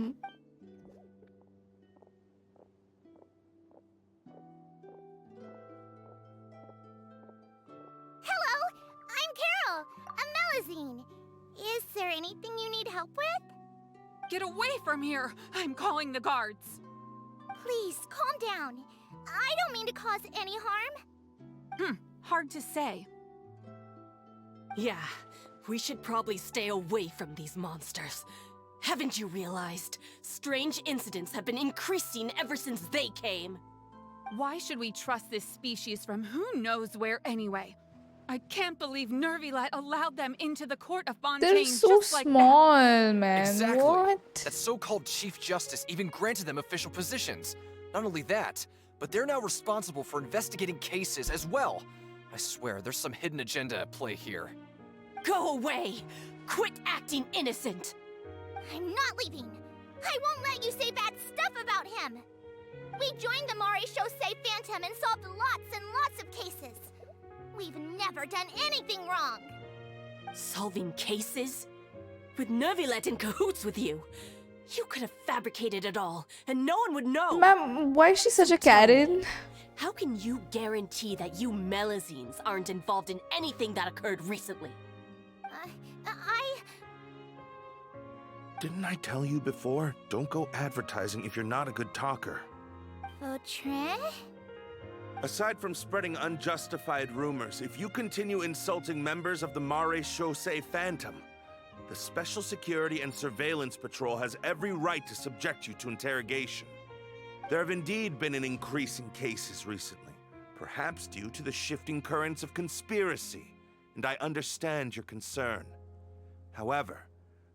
I'm Carol, a Melusine. Is there anything you need help with? Get away from here! I'm calling the guards! Please, calm down. I don't mean to cause any harm. Hard to say. Yeah, we should probably stay away from these monsters. Haven't you realized? Strange incidents have been increasing ever since they came. Why should we trust this species from who knows where anyway? I can't believe Neuvillette allowed them into the court of Fontaine They're so just like small, that. man. Exactly. What? That so-called Chief Justice even granted them official positions. Not only that, but they're now responsible for investigating cases as well. I swear, there's some hidden agenda at play here. Go away! Quit acting innocent! I'm not leaving. I won't let you say bad stuff about him. We joined the Maréchaussée Phantom and solved lots and lots of cases. We've never done anything wrong. Solving cases? With Neuvillette in cahoots with you? You could have fabricated it all, and no one would know! Ma'am, why is she such a Karen? How can you guarantee that you Melusines aren't involved in anything that occurred recently? Didn't I tell you before? Don't go advertising if you're not a good talker. Votran? Aside from spreading unjustified rumors, if you continue insulting members of the Maréchaussée Phantom, the Special Security and Surveillance Patrol has every right to subject you to interrogation. There have indeed been an increase in cases recently, perhaps due to the shifting currents of conspiracy, and I understand your concern. However,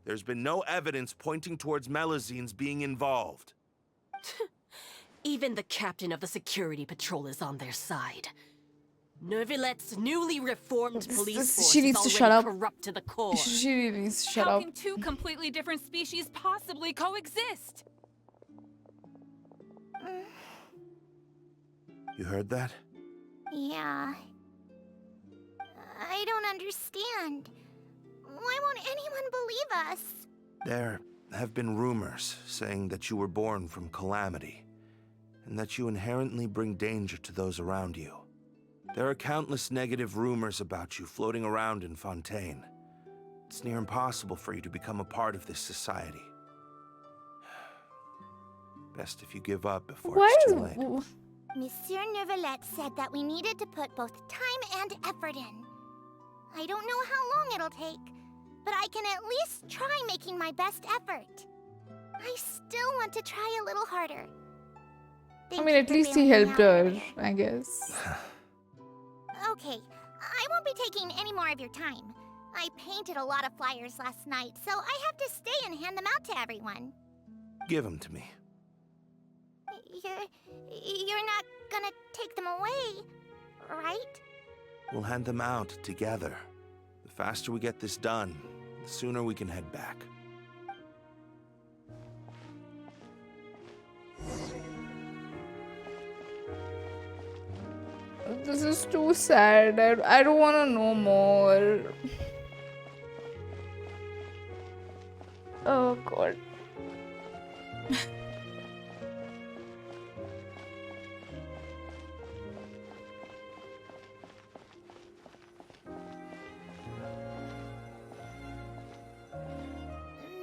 there's been no evidence pointing towards Melusines being involved. Even the captain of the security patrol is on their side. Neuvillette's newly reformed police force she needs is to shut already up. corrupt to the core. She really needs to shut How up. can two completely different species possibly coexist? You heard that? Yeah. I don't understand. Why won't anyone believe us? There have been rumors saying that you were born from calamity, and that you inherently bring danger to those around you. There are countless negative rumors about you floating around in Fontaine. It's near impossible for you to become a part of this society. Best if you give up before it's too late. Monsieur Neuvillette said that we needed to put both time and effort in. I don't know how long it'll take, but I can at least try making my best effort. I still want to try a little harder. I mean, at least he helped her, I guess. Okay, I won't be taking any more of your time. I painted a lot of flyers last night, so I have to stay and hand them out to everyone. Give them to me. You're not gonna take them away, right? We'll hand them out together. The faster we get this done, the sooner we can head back. This is too sad. I don't want to know more. Oh god.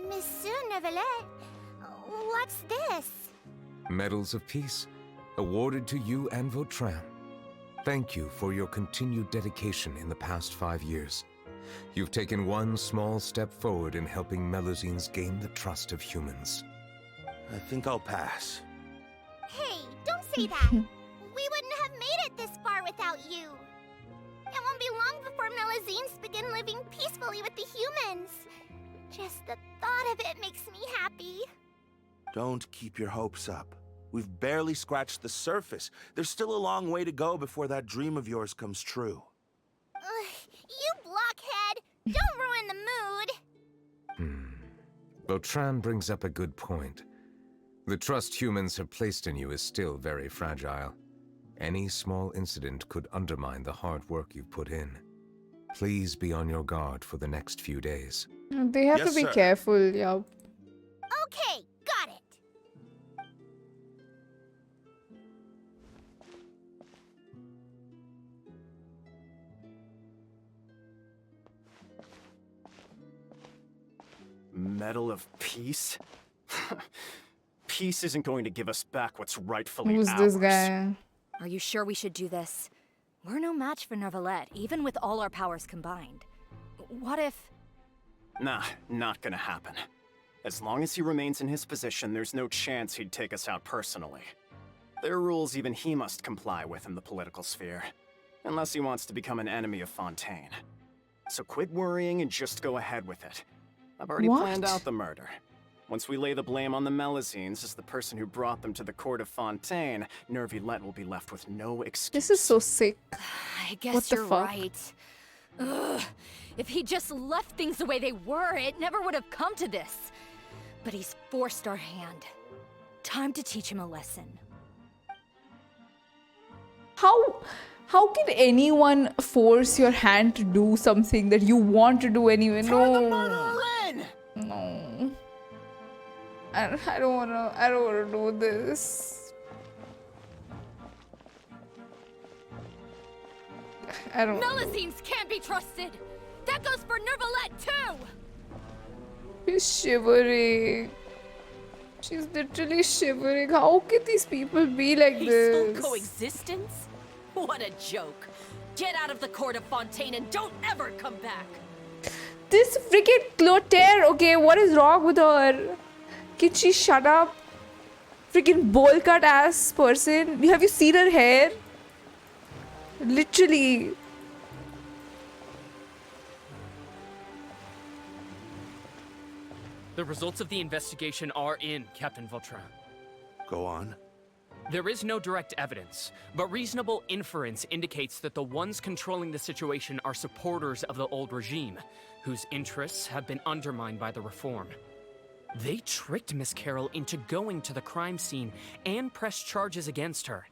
Monsieur Neuvillette, what's this? Medals of Peace, awarded to you and Votran. Thank you for your continued dedication in the past 5 years. You've taken one small step forward in helping Melusines gain the trust of humans. I think I'll pass. Hey, don't say that. We wouldn't have made it this far without you. It won't be long before Melusines begin living peacefully with the humans. Just the thought of it makes me happy. Don't keep your hopes up. We've barely scratched the surface. There's still a long way to go before that dream of yours comes true. You blockhead! Don't ruin the mood! Votran brings up a good point. The trust humans have placed in you is still very fragile. Any small incident could undermine the hard work you've put in. Please be on your guard for the next few days. They have to be careful, yeah. Okay, got it. Medal of Peace? Peace isn't going to give us back what's rightfully Who's ours. this guy? Are you sure we should do this? We're no match for Neuvillette, even with all our powers combined. What if... Nah, not gonna happen. As long as he remains in his position, there's no chance he'd take us out personally. There are rules even he must comply with in the political sphere. Unless he wants to become an enemy of Fontaine. So quit worrying and just go ahead with it. I've already planned out the murder. Once we lay the blame on the Melusines as the person who brought them to the court of Fontaine, Neuvillette will be left with no excuse. This is so sick. I guess What the you're fuck? right. Ugh. If he just left things the way they were, it never would have come to this. But he's forced our hand. Time to teach him a lesson. How can anyone force your hand to do something that you want to do anyway? No. No. I don't wanna do this. I don't. Melusines can't be trusted. That goes for Neuvillette too. She's shivering. She's literally shivering. How can these people be like Peaceful this? coexistence? What a joke. Get out of the court of Fontaine and don't ever come back. This freaking Clotaire, okay, what is wrong with her? Can she shut up? Freaking bowl cut ass person. Have you seen her hair? Literally. The results of the investigation are in, Captain Votran. Go on. There is no direct evidence, but reasonable inference indicates that the ones controlling the situation are supporters of the old regime, whose interests have been undermined by the reform. They tricked Miss Carroll into going to the crime scene and pressed charges against her.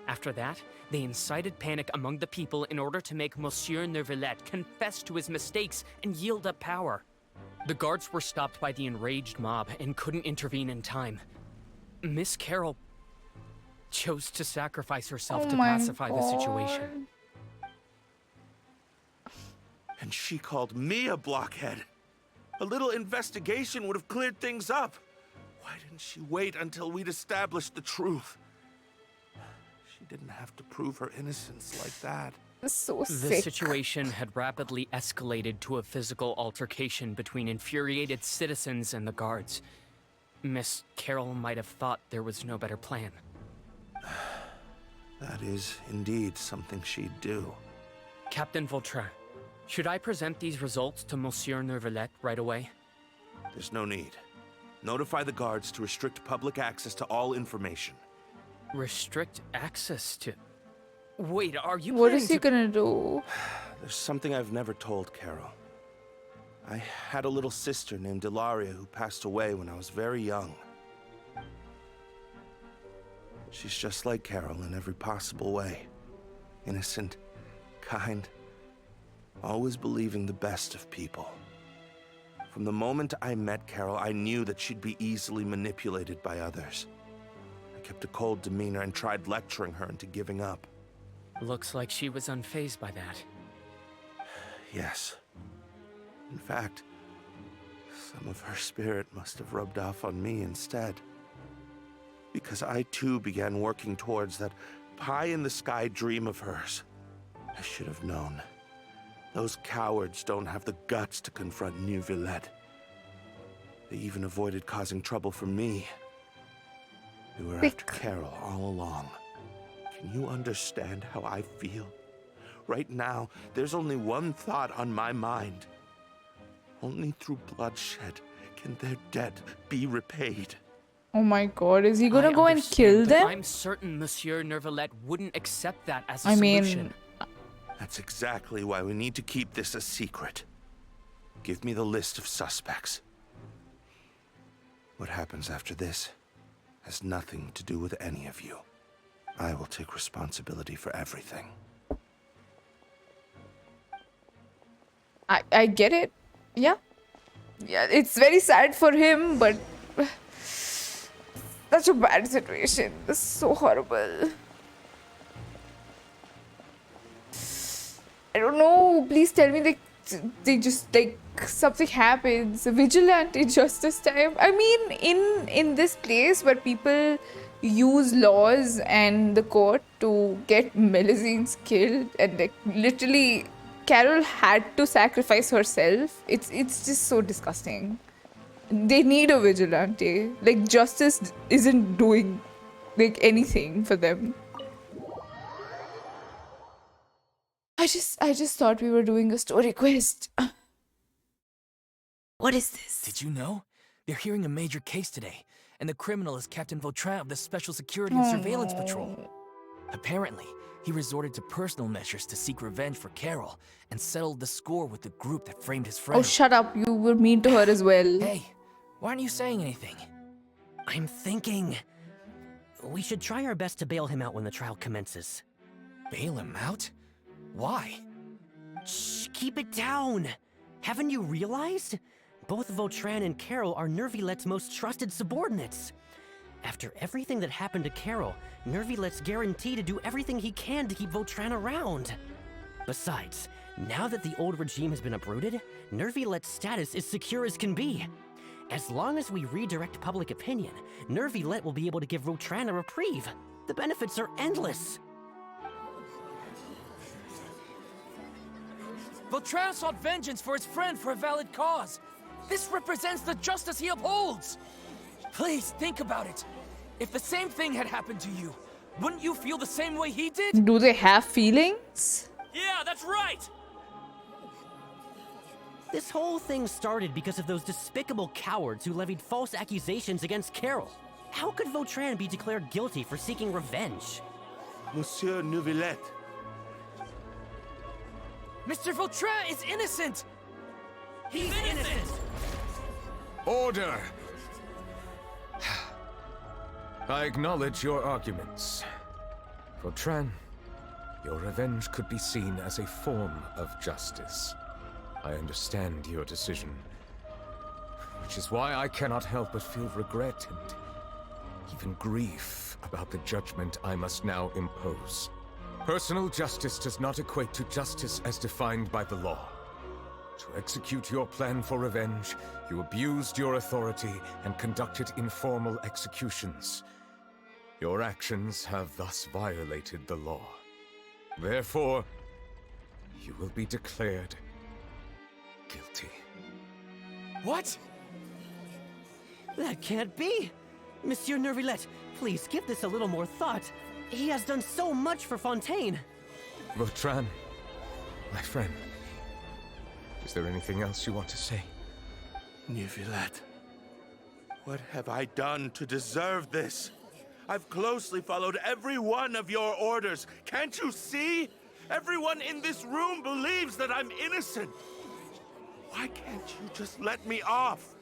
After that, they incited panic among the people in order to make Monsieur Neuvillette confess to his mistakes and yield up power. The guards were stopped by the enraged mob and couldn't intervene in time. Miss Carroll chose to sacrifice herself to pacify the situation. And she called me a blockhead. A little investigation would have cleared things up. Why didn't she wait until we'd established the truth? She didn't have to prove her innocence like that. So sick. The situation had rapidly escalated to a physical altercation between infuriated citizens and the guards. Miss Carroll might have thought there was no better plan. That is indeed something she'd do. Captain Votran, should I present these results to Monsieur Neuvillette right away? There's no need. Notify the guards to restrict public access to all information. Restrict access to... Wait, are you What is he gonna do? There's something I've never told Carol. I had a little sister named Ilaria who passed away when I was very young. She's just like Carol in every possible way. Innocent, kind, always believing the best of people. From the moment I met Carol, I knew that she'd be easily manipulated by others. I kept a cold demeanor and tried lecturing her into giving up. Looks like she was unfazed by that. Yes. In fact, some of her spirit must have rubbed off on me instead. Because I too began working towards that pie-in-the-sky dream of hers. I should have known. Those cowards don't have the guts to confront Neuvillette. They even avoided causing trouble for me. They were after Carol all along. Can you understand how I feel? Right now, there's only one thought on my mind. Only through bloodshed can their debt be repaid. Oh my god, is he gonna go and kill them? I'm certain Monsieur Neuvillette wouldn't accept that as a solution. That's exactly why we need to keep this a secret. Give me the list of suspects. What happens after this has nothing to do with any of you. I will take responsibility for everything. I get it. Yeah. Yeah, it's very sad for him, but such a bad situation. This is so horrible. I don't know. Please tell me they just like something happens. Vigilante justice time. I mean, in this place where people use laws and the court to get Melusines killed, and like literally Carol had to sacrifice herself. It's just so disgusting. They need a vigilante. Like, justice isn't doing like anything for them. I just thought we were doing a story quest. What is this? Did you know? They're hearing a major case today, and the criminal is Captain Votran of the Special Security and Surveillance Patrol. Apparently, he resorted to personal measures to seek revenge for Carol and settled the score with the group that framed his friend. Oh, shut up. You were mean to her as well. Hey, why aren't you saying anything? I'm thinking... we should try our best to bail him out when the trial commences. Bail him out? Why? Shh, keep it down! Haven't you realized? Both Votran and Carol are Neuvillette's most trusted subordinates. After everything that happened to Carol, Neuvillette's guaranteed to do everything he can to keep Votran around. Besides, now that the old regime has been uprooted, Neuvillette's status is secure as can be. As long as we redirect public opinion, Neuvillette will be able to give Votran a reprieve. The benefits are endless. Votran sought vengeance for his friend for a valid cause. This represents the justice he upholds. Please think about it. If the same thing had happened to you, wouldn't you feel the same way he did? Do they have feelings? Yeah, that's right! This whole thing started because of those despicable cowards who levied false accusations against Carol. How could Votran be declared guilty for seeking revenge? Monsieur Neuvillette. Mr. Votran is innocent! He's innocent! Order! I acknowledge your arguments. Votran, your revenge could be seen as a form of justice. I understand your decision, which is why I cannot help but feel regret and even grief about the judgment I must now impose. Personal justice does not equate to justice as defined by the law. To execute your plan for revenge, you abused your authority and conducted informal executions. Your actions have thus violated the law. Therefore, you will be declared guilty. What? That can't be! Monsieur Neuvillette, please give this a little more thought. He has done so much for Fontaine. Votran, my friend, is there anything else you want to say? Neuvillette, what have I done to deserve this? I've closely followed every one of your orders. Can't you see? Everyone in this room believes that I'm innocent. Why can't you just let me off?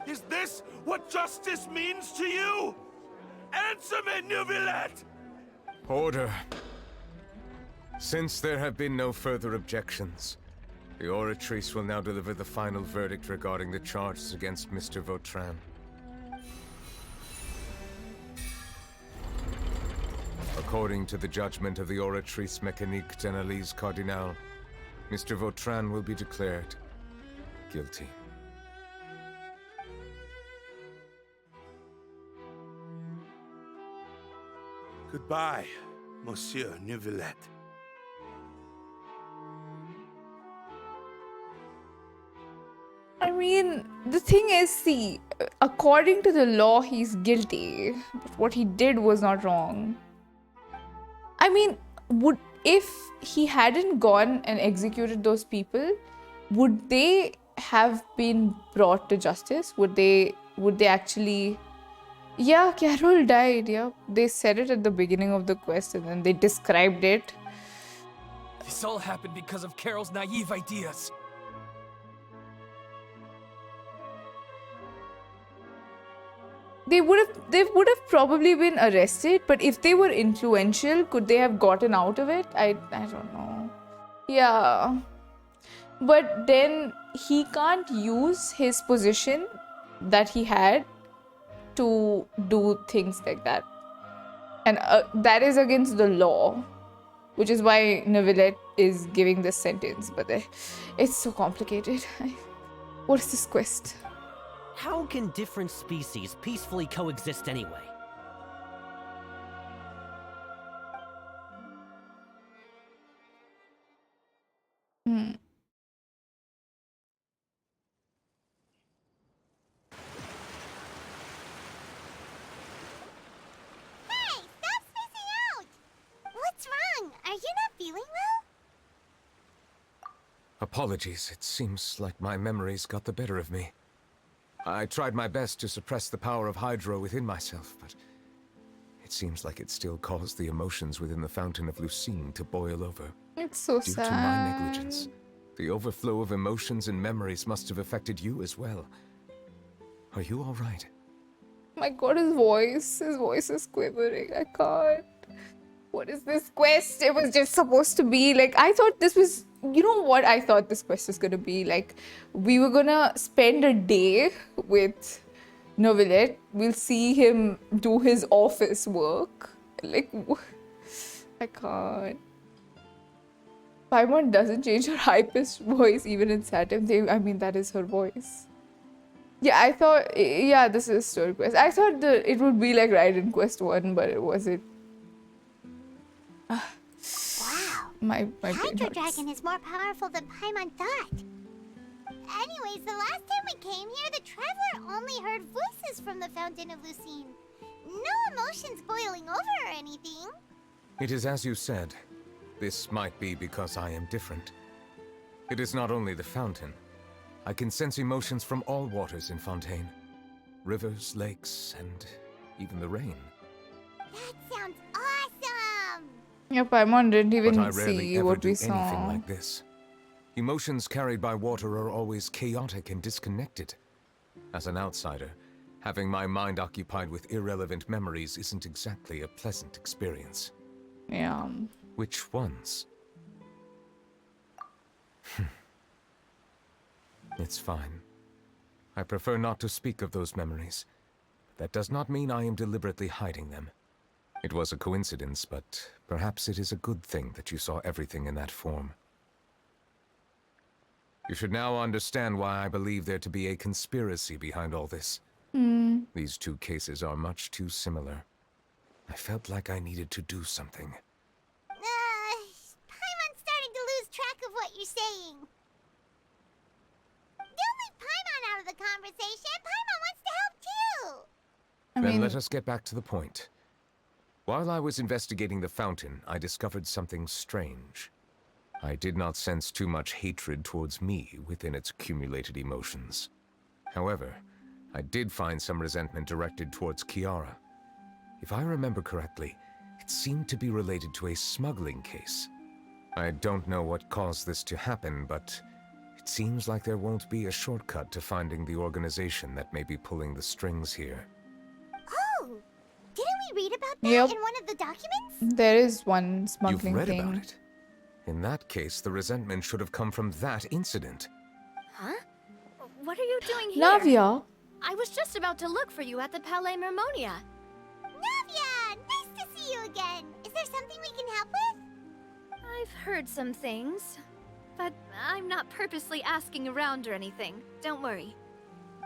Is this what justice means to you? Answer me, Neuvillette! Order. Since there have been no further objections, the Oratrice will now deliver the final verdict regarding the charges against Mr. Votran. According to the judgment of the Oratrice Mécanique d'Analyse Cardinale, Mr. Votran will be declared guilty. Goodbye, Monsieur Neuvillette. I mean, the thing is, see, according to the law, he's guilty. But what he did was not wrong. I mean, if he hadn't gone and executed those people, would they have been brought to justice? Would they actually... Yeah, Carol died, yeah. They said it at the beginning of the quest and then they described it. This all happened because of Carol's naive ideas. They would have probably been arrested, but if they were influential, could they have gotten out of it? I don't know. Yeah. But then he can't use his position that he had to do things like that. And that is against the law, which is why Neuvillette is giving this sentence. But it's so complicated. What is this quest? How can different species peacefully coexist anyway? Apologies, it seems like my memories got the better of me. I tried my best to suppress the power of Hydro within myself, but it seems like it still caused the emotions within the fountain of Lucine to boil over. It's so Due sad. to my negligence, the overflow of emotions and memories must have affected you as well. Are you all right? My god, his voice is quivering. I can't. What is this quest? It was just supposed to be like, I thought this was, you know what I thought this quest was gonna be? Like, we were gonna spend a day with Neuvillette. We'll see him do his office work. Like, I can't. Paimon doesn't change her high-pitched voice even in Saturn. I mean, that is her voice. Yeah, I thought, yeah, this is a story quest. I thought that it would be like Raiden Quest 1, but it wasn't. Wow. My Hydro Dragon is more powerful than Paimon thought. Anyways, the last time we came here, the Traveler only heard voices from the Fountain of Lucine. No emotions boiling over or anything. It is as you said. This might be because I am different. It is not only the fountain. I can sense emotions from all waters in Fontaine. Rivers, lakes, and even the rain. That sounds awesome! Yeah, Paimon didn't even But I rarely see ever what do we anything saw. like this. Emotions carried by water are always chaotic and disconnected. As an outsider, having my mind occupied with irrelevant memories isn't exactly a pleasant experience. Yeah. Which ones? It's fine. I prefer not to speak of those memories. That does not mean I am deliberately hiding them. It was a coincidence, but perhaps it is a good thing that you saw everything in that form. You should now understand why I believe there to be a conspiracy behind all this. These two cases are much too similar. I felt like I needed to do something. Paimon's starting to lose track of what you're saying. Don't leave Paimon out of the conversation. Paimon wants to help too. Then let us get back to the point. While I was investigating the fountain, I discovered something strange. I did not sense too much hatred towards me within its accumulated emotions. However, I did find some resentment directed towards Kiara. If I remember correctly, it seemed to be related to a smuggling case. I don't know what caused this to happen, but it seems like there won't be a shortcut to finding the organization that may be pulling the strings here. Oh! Didn't we read about that in one of the documents? There is one smuggling You've read thing. about it? In that case, the resentment should have come from that incident. Huh? What are you doing here? Navia! I was just about to look for you at the Palais Mermonia. Navia! Nice to see you again. Is there something we can help with? I've heard some things, but I'm not purposely asking around or anything. Don't worry.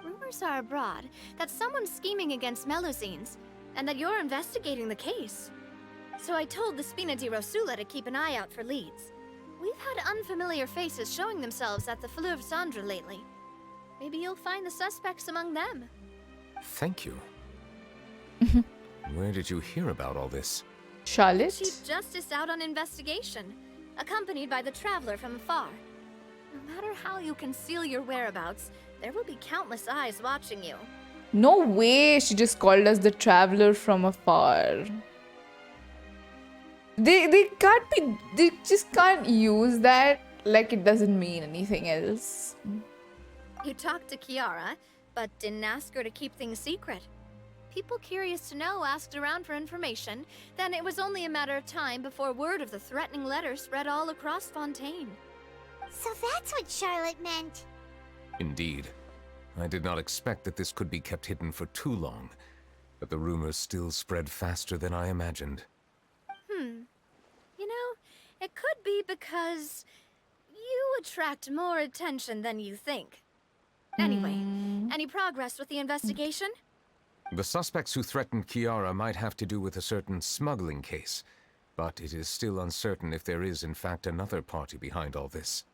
Rumors are abroad that someone's scheming against Melusines, and that you're investigating the case. So I told the Spina di Rosula to keep an eye out for leads. We've had unfamiliar faces showing themselves at the Fleuve Cendre lately. Maybe you'll find the suspects among them. Thank you. Where did you hear about all this? Charlotte? Chief Justice out on investigation, accompanied by the Traveler from afar. No matter how you conceal your whereabouts, there will be countless eyes watching you. No way she just called us the Traveler from afar. They can't be, they just can't use that like it doesn't mean anything else. You talked to Kiara, but didn't ask her to keep things secret. People curious to know asked around for information, then it was only a matter of time before word of the threatening letter spread all across Fontaine. So that's what Charlotte meant. Indeed. I did not expect that this could be kept hidden for too long, but the rumors still spread faster than I imagined. You know, it could be because you attract more attention than you think. Anyway, any progress with the investigation? The suspects who threatened Kiara might have to do with a certain smuggling case, but it is still uncertain if there is in fact another party behind all this.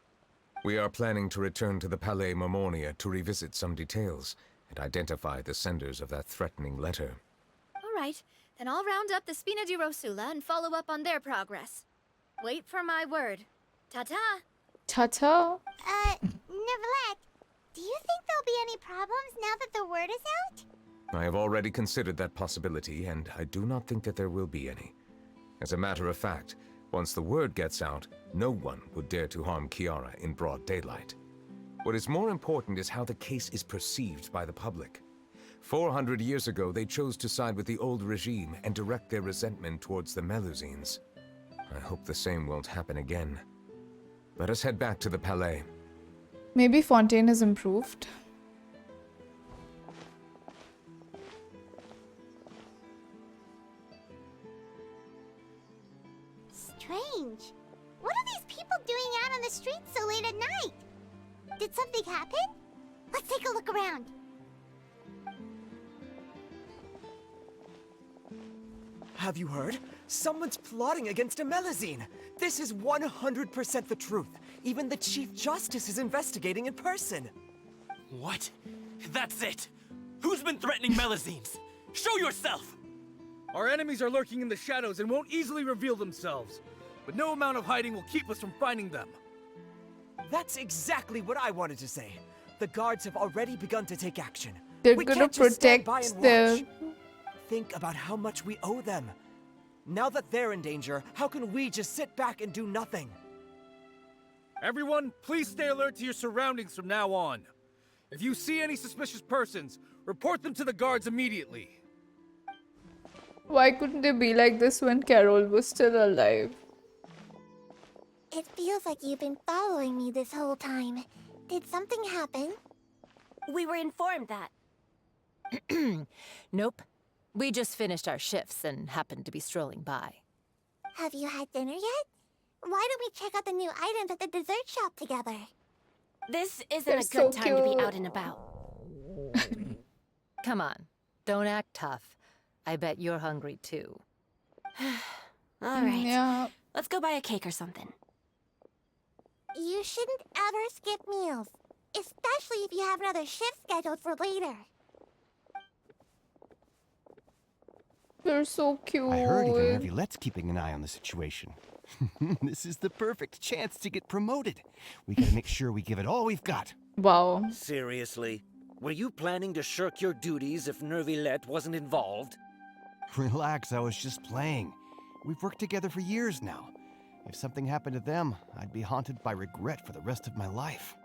We are planning to return to the Palais Mermonia to revisit some details and identify the senders of that threatening letter. All right, then I'll round up the Spina di Rosula and follow up on their progress. Wait for my word. Ta-ta! Ta-ta? Neuvillette, do you think there'll be any problems now that the word is out? I have already considered that possibility, and I do not think that there will be any. As a matter of fact, once the word gets out, no one would dare to harm Kiara in broad daylight. What is more important is how the case is perceived by the public. 400 years ago, they chose to side with the old regime and direct their resentment towards the Melusines. I hope the same won't happen again. Let us head back to the Palais. Maybe Fontaine has improved. Strange. What are these people doing out on the streets so late at night? Did something happen? Let's take a look around. Have you heard? Someone's plotting against a Melusine. This is 100% the truth. Even the Chief Justice is investigating in person. What? That's it! Who's been threatening Melusines? Show yourself! Our enemies are lurking in the shadows and won't easily reveal themselves. But no amount of hiding will keep us from finding them. That's exactly what I wanted to say. The guards have already begun to take action. They're We gonna can't just stand by protect and their... watch. think about how much we owe them. Now that they're in danger, how can we just sit back and do nothing? Everyone, please stay alert to your surroundings from now on. If you see any suspicious persons, report them to the guards immediately. Why couldn't they be like this when Carol was still alive? It feels like you've been following me this whole time. Did something happen? We were informed that. Nope. We just finished our shifts and happened to be strolling by. Have you had dinner yet? Why don't we check out the new items at the dessert shop together? This isn't They're a so good time to be cute. out and about. Come on, don't act tough. I bet you're hungry too. All right. Yeah. Let's go buy a cake or something. You shouldn't ever skip meals, especially if you have another shift scheduled for later. They're so cute. I heard even Neuvillette's keeping an eye on the situation. This is the perfect chance to get promoted. We gotta make sure we give it all we've got. Wow. Seriously? Were you planning to shirk your duties if Neuvillette wasn't involved? Relax, I was just playing. We've worked together for years now. If something happened to them, I'd be haunted by regret for the rest of my life.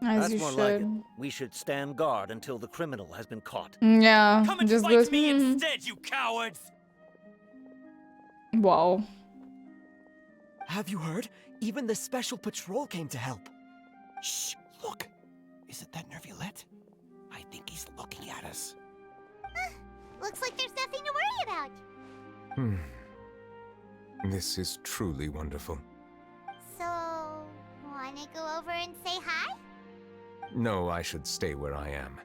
As That's you more should. like it. We should stand guard until the criminal has been caught. Yeah. Come and just fight goes, me "Hmm." instead, you cowards! Wow. Have you heard? Even the special patrol came to help. Shh, look. Isn't that Neuvillette? I think he's looking at us. Looks like there's nothing to worry about. This is truly wonderful. So, wanna go over and say hi? No, I should stay where I am.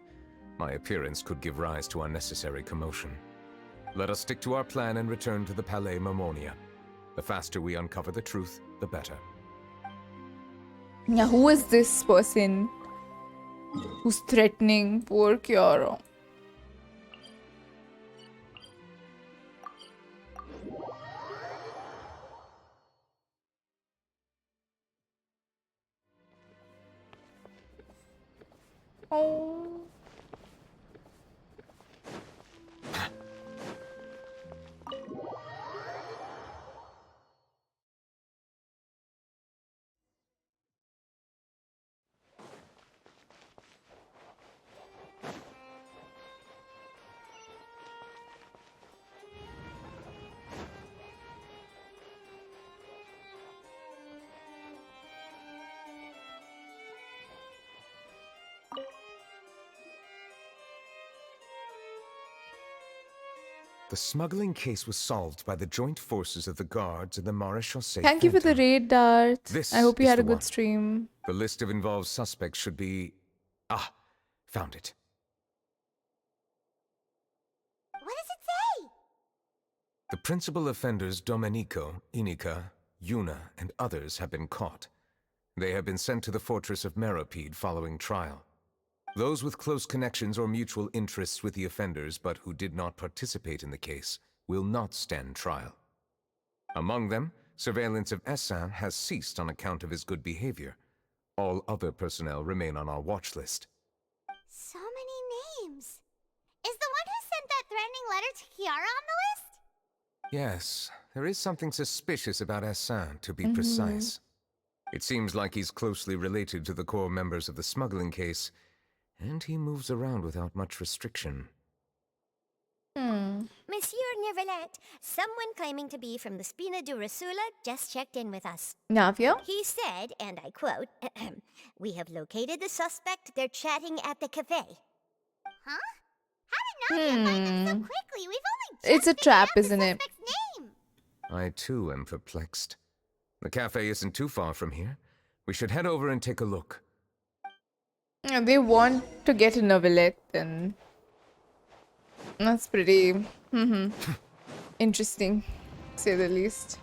My appearance could give rise to unnecessary commotion. Let us stick to our plan and return to the Palais Mermonia. The faster we uncover the truth, the better. Now, who is this person who's threatening poor Kiara? Oh. The smuggling case was solved by the joint forces of the guards and the Maréchaussée. Thank you for the raid, Dart. This I hope you is had a the good one. stream. The list of involved suspects should be... Ah, found it. What does it say? The principal offenders Dominico, Inika, Yuna, and others have been caught. They have been sent to the fortress of Meropede following trial. Those with close connections or mutual interests with the offenders but who did not participate in the case will not stand trial. Among them, surveillance of Essin has ceased on account of his good behavior. All other personnel remain on our watch list. So many names. Is the one who sent that threatening letter to Kiara on the list? Yes, there is something suspicious about Essin, to be precise. It seems like he's closely related to the core members of the smuggling case, and he moves around without much restriction. Monsieur Neuvillette, someone claiming to be from the Spina Durasula just checked in with us. Navia? He said, and I quote, "We have located the suspect. They're chatting at the cafe." Huh? How did Navia find them so quickly? We've only just It's a trap, isn't it? name. I too am perplexed. The cafe isn't too far from here. We should head over and take a look. Yeah, they want to get a Neuvillette, then that's pretty interesting, to say the least.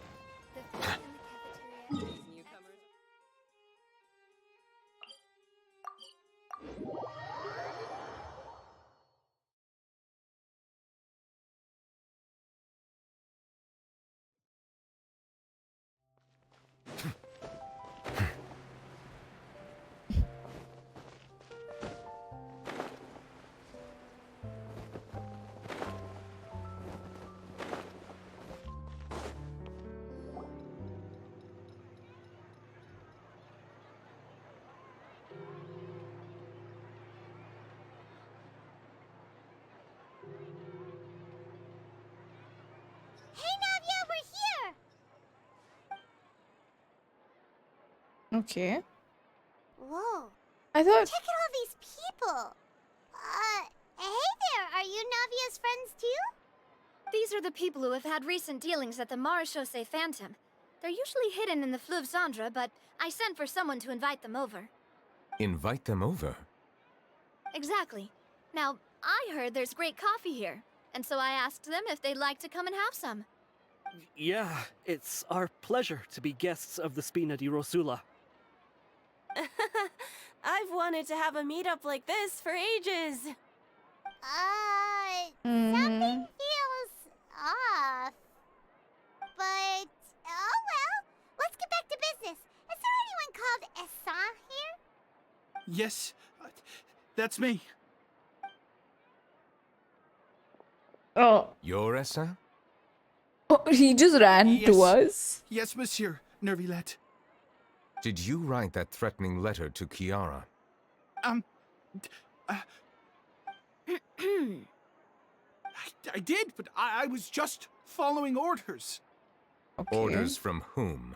Okay. Whoa. I thought... Check out all these people. Hey there, are you Navia's friends too? These are the people who have had recent dealings at the Marechaussee Phantom. They're usually hidden in the Fleuve Cendre, but I sent for someone to invite them over. Invite them over? Exactly. Now, I heard there's great coffee here, and so I asked them if they'd like to come and have some. Yeah, it's our pleasure to be guests of the Spina di Rosula. I've wanted to have a meetup like this for ages. Something feels off. But, oh well, let's get back to business. Is there anyone called Essan here? Yes, that's me. Oh. You're Essa? Oh, he just ran to us. Yes, Monsieur Neuvillette. Did you write that threatening letter to Kiara? I did, but I was just following orders. Okay. Orders from whom?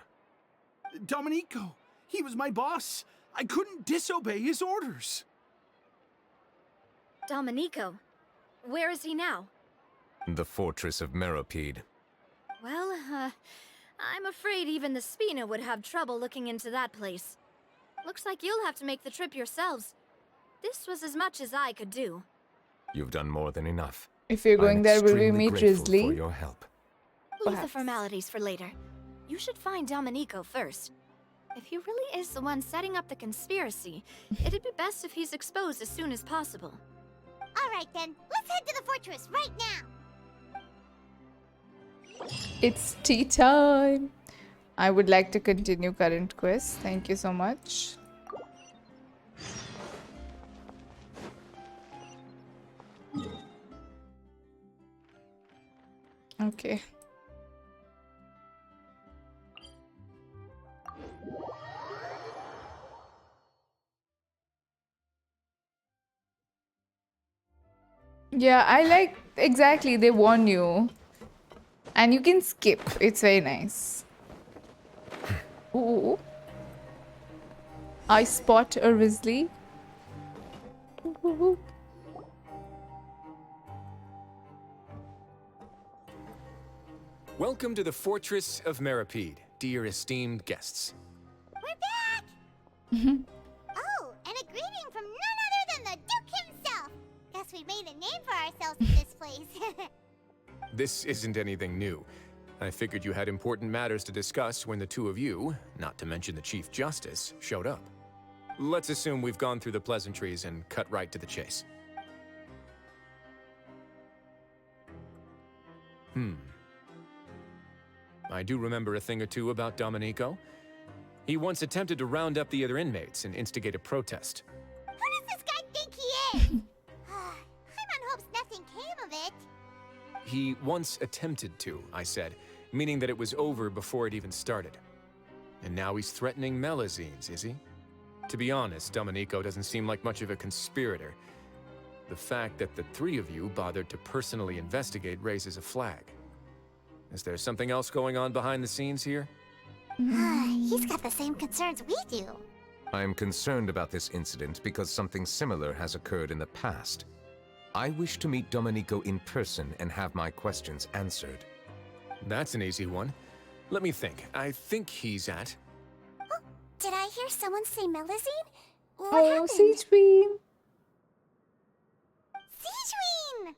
Dominico. He was my boss. I couldn't disobey his orders. Dominico? Where is he now? The fortress of Meropede. Well, I'm afraid even the Spina would have trouble looking into that place. Looks like you'll have to make the trip yourselves. This was as much as I could do. You've done more than enough. If you're going there, will we meet Drizzly? For your help. Leave the formalities for later. You should find Dominico first. If he really is the one setting up the conspiracy, it'd be best if he's exposed as soon as possible. Alright then, let's head to the fortress right now! It's tea time. I would like to continue current quest. Thank you so much. Okay. Yeah, I like exactly they warn you. And you can skip. It's very nice. Ooh. I spot a Risley. Ooh. Welcome to the Fortress of Meropede, dear esteemed guests. We're back! Oh, and a greeting from none other than the Duke himself! Guess we made a name for ourselves in this place. This isn't anything new. I figured you had important matters to discuss when the two of you, not to mention the Chief Justice, showed up. Let's assume we've gone through the pleasantries and cut right to the chase. I do remember a thing or two about Dominico. He once attempted to round up the other inmates and instigate a protest. Who does this guy think he is? Paimon hopes nothing came of it. He once attempted to, I said, meaning that it was over before it even started. And now he's threatening Melusines, is he? To be honest, Dominico doesn't seem like much of a conspirator. The fact that the three of you bothered to personally investigate raises a flag. Is there something else going on behind the scenes here? He's got the same concerns we do. I am concerned about this incident because something similar has occurred in the past. I wish to meet Dominico in person and have my questions answered. That's an easy one. Let me think. I think he's at... Oh, did I hear someone say Melusine? Oh, Siegeween! Siegeween!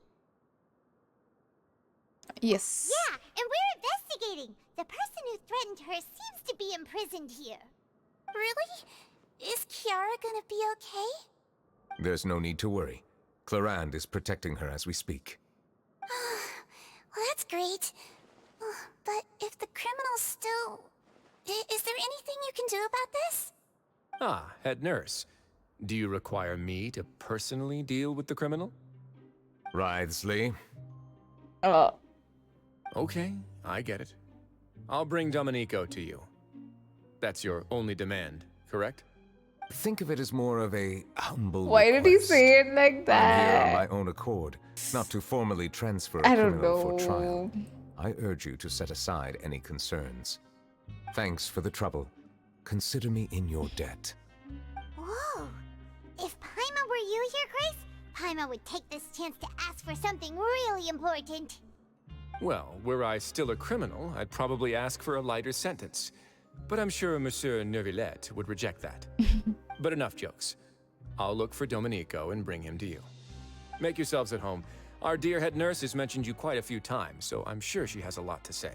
Yes. Yeah, and we're investigating. The person who threatened her seems to be imprisoned here. Really? Is Kiara gonna be okay? There's no need to worry. Clarande is protecting her as we speak. Well, that's great. But if the criminal's still... Is there anything you can do about this? Ah, head nurse. Do you require me to personally deal with the criminal? Writhsley. Okay, I get it. I'll bring Dominico to you. That's your only demand, correct? Think of it as more of a humble Why did he say it like that? I'm here on my own accord, not to formally transfer a I don't criminal know. for trial. I urge you to set aside any concerns. Thanks for the trouble. consider me in your debt. Whoa! If Paimon were you here, Grace, Paimon would take this chance to ask for something really important. Well, were I still a criminal, I'd probably ask for a lighter sentence. But I'm sure Monsieur Neuvillette would reject that. But enough jokes. I'll look for Dominico and bring him to you. Make yourselves at home. Our dear head nurse has mentioned you quite a few times, so I'm sure she has a lot to say.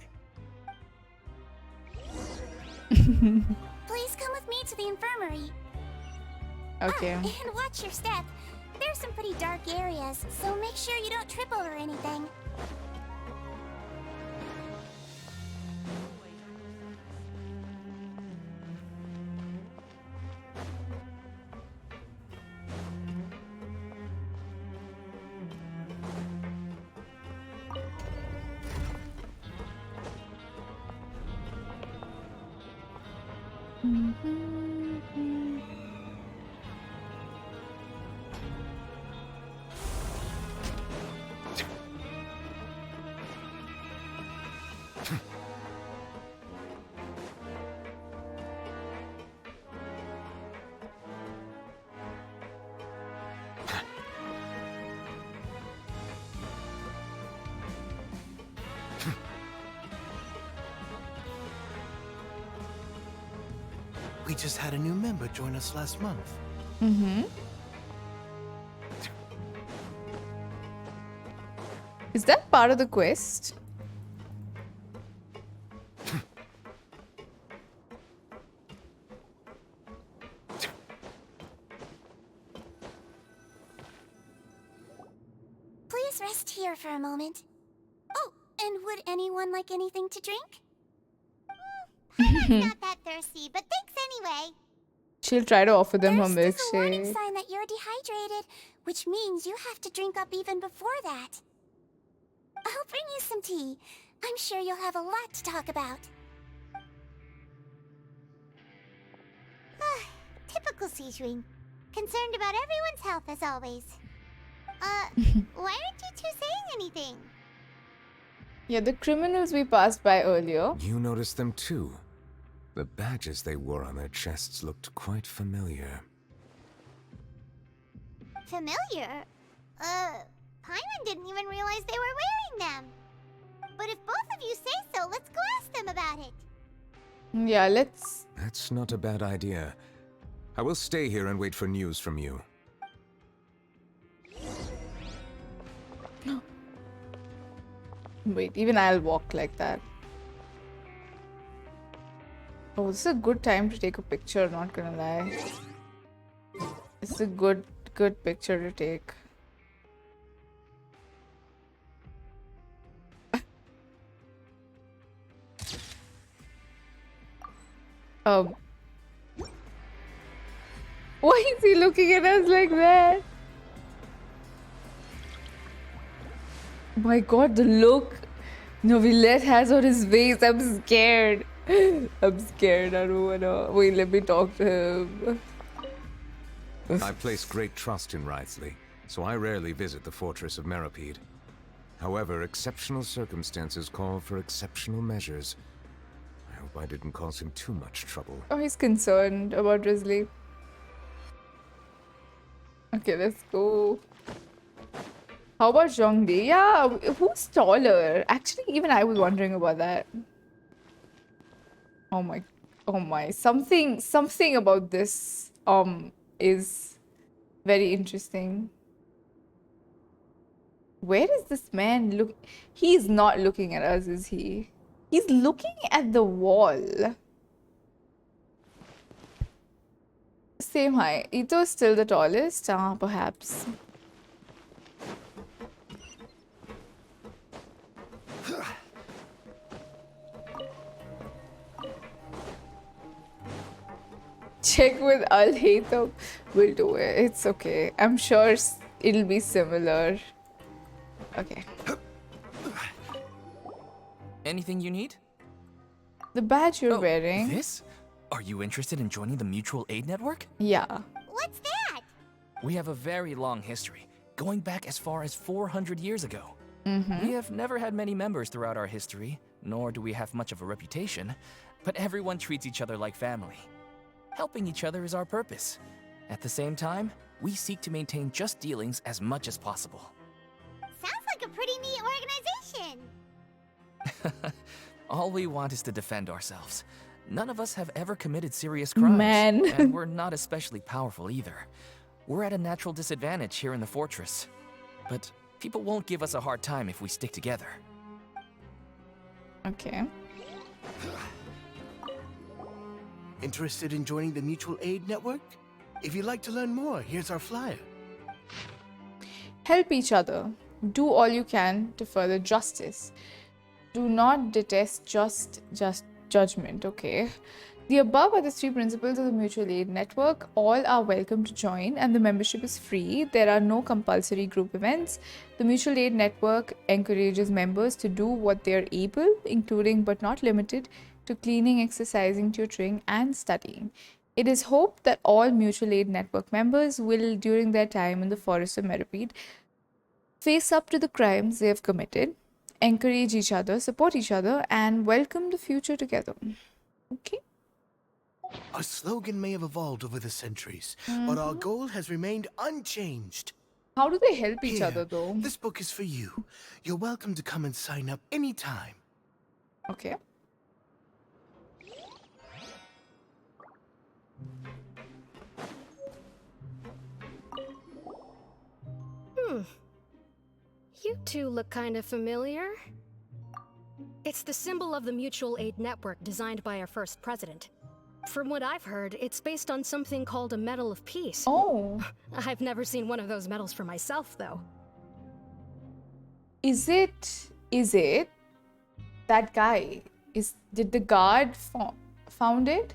Please come with me to the infirmary. Okay. And watch your step. There's some pretty dark areas, so make sure you don't trip over anything. We just had a new member join us last month. Is that part of the quest? Please rest here for a moment. Oh, and would anyone like anything to drink? Paimon's not that thirsty, but thanks anyway. She'll try to offer them her Thirst is a warning milkshake. sign that you're dehydrated, which means you have to drink up even before that. I'll bring you some tea. I'm sure you'll have a lot to talk about. Typical Sejuin. Concerned about everyone's health as always. Why aren't you two saying anything? Yeah, the criminals we passed by earlier. You noticed them too. The badges they wore on their chests looked quite familiar. Familiar? Paimon didn't even realize they were wearing them. But if both of you say so, let's go ask them about it. Yeah, let's... That's not a bad idea. I will stay here and wait for news from you. Wait, even I'll walk like that. Oh, this is a good time to take a picture, not gonna lie. It's a good picture to take. Why is he looking at us like that? My god, the look Neuvillette has on his face. I'm scared. I'm scared. I don't wanna... Wait, let me talk to him. I place great trust in Wriothesley, so I rarely visit the fortress of Meropede. However, exceptional circumstances call for exceptional measures. I hope I didn't cause him too much trouble. Oh, he's concerned about Risley. Okay, let's go. How about Zhongli? Yeah, who's taller? Actually, even I was wondering about that. Oh my. Something about this is very interesting. Where is this man look? He's not looking at us, is he? He's looking at the wall. Same height. Ito is still the tallest, perhaps. Check with Arlecchino. We'll do it. It's okay. I'm sure it'll be similar. Okay. Anything you need? The badge you're wearing. This? Are you interested in joining the Mutual Aid Network? Yeah. What's that? We have a very long history, going back as far as 400 years ago. Mm-hmm. We have never had many members throughout our history, nor do we have much of a reputation, but everyone treats each other like family. Helping each other is our purpose. At the same time, we seek to maintain just dealings as much as possible. Sounds like a pretty neat organization. All we want is to defend ourselves. None of us have ever committed serious crimes. Man. And we're not especially powerful either. We're at a natural disadvantage here in the fortress. But people won't give us a hard time if we stick together. Okay. Interested in joining the Mutual Aid Network? If you'd like to learn more, here's our flyer. Help each other. Do all you can to further justice. Do not detest just judgment, okay? The above are the 3 principles of the Mutual Aid Network. All are welcome to join and the membership is free. There are no compulsory group events. The Mutual Aid Network encourages members to do what they are able, including but not limited to cleaning, exercising, tutoring, and studying. It is hoped that all Mutual Aid Network members will, during their time in the Forest of Meropede, face up to the crimes they have committed, encourage each other, support each other, and welcome the future together. Okay? Our slogan may have evolved over the centuries, but our goal has remained unchanged. How do they help each Here, other, though? This book is for you. You're welcome to come and sign up anytime. Okay. You two look kind of familiar. It's the symbol of the Mutual Aid Network designed by our first president. From what I've heard, it's based on something called a Medal of Peace. Oh. I've never seen one of those medals for myself, though. Is it that guy? Did the guard found it?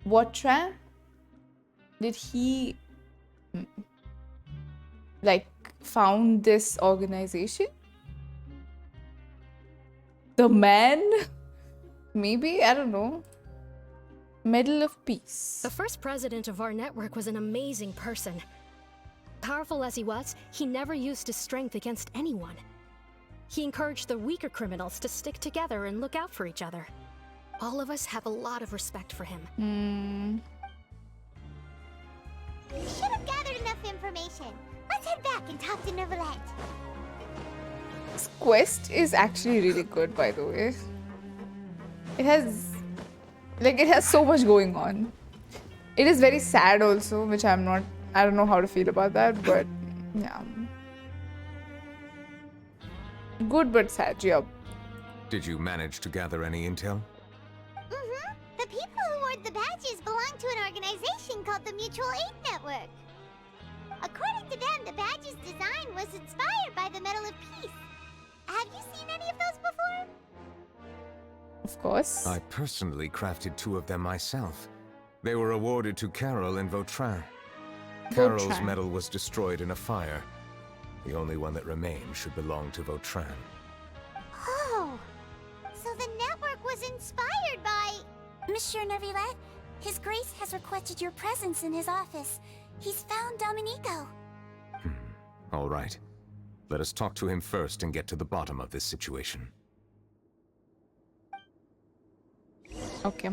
Votran? Did he found this organization? The man? Maybe? I don't know. Medal of Peace. The first president of our network was an amazing person. Powerful as he was, he never used his strength against anyone. He encouraged the weaker criminals to stick together and look out for each other. All of us have a lot of respect for him. We should have gathered enough information. Let's head back and talk to Neuvillette. This quest is actually really good, by the way. It has so much going on. It is very sad also, which I don't know how to feel about that, but yeah. Good but sad, yep. Did you manage to gather any intel? The people who wore the badges belong to an organization called the Mutual Aid Network. According to them, the badge's design was inspired by the Medal of Peace. Have you seen any of those before? Of course. I personally crafted 2 of them myself. They were awarded to Carol and Votran. Carol's medal was destroyed in a fire. The only one that remained should belong to Votran. Oh, so the network was inspired by... Monsieur Neuvillette, His Grace has requested your presence in his office. He's found Dominico. All right. Let us talk to him first and get to the bottom of this situation. Okay.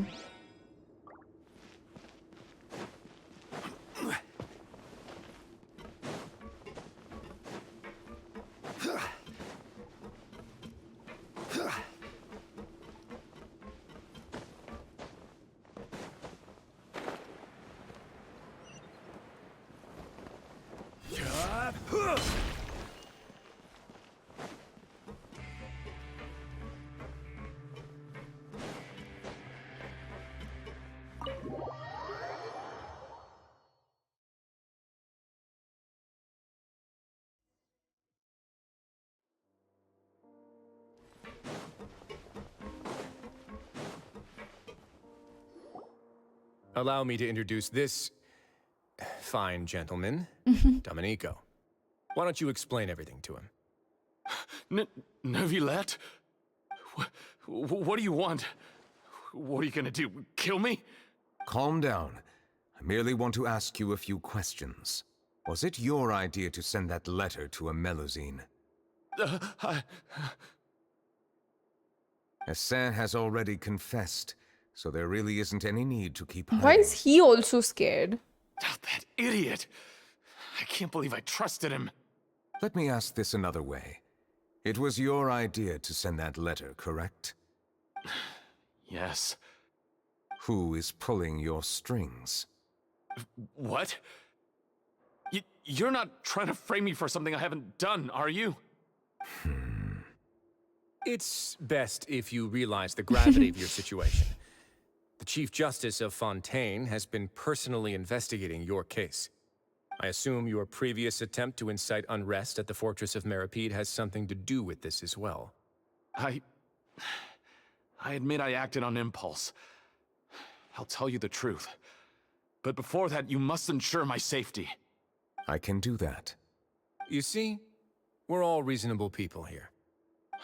Allow me to introduce this fine gentleman, Dominico. Why don't you explain everything to him? Neuvillette? What do you want? What are you gonna do? Kill me? Calm down. I merely want to ask you a few questions. Was it your idea to send that letter to a Melusine? Essin has already confessed. so there really isn't any need to keep hiding. Why is he also scared? That idiot! I can't believe I trusted him. Let me ask this another way. It was your idea to send that letter, correct? Yes. Who is pulling your strings? What? You're not trying to frame me for something I haven't done, are you? It's best if you realize the gravity of your situation. The Chief Justice of Fontaine has been personally investigating your case. I assume your previous attempt to incite unrest at the Fortress of Meropede has something to do with this as well. I admit I acted on impulse. I'll tell you the truth. But before that, you must ensure my safety. I can do that. You see, we're all reasonable people here.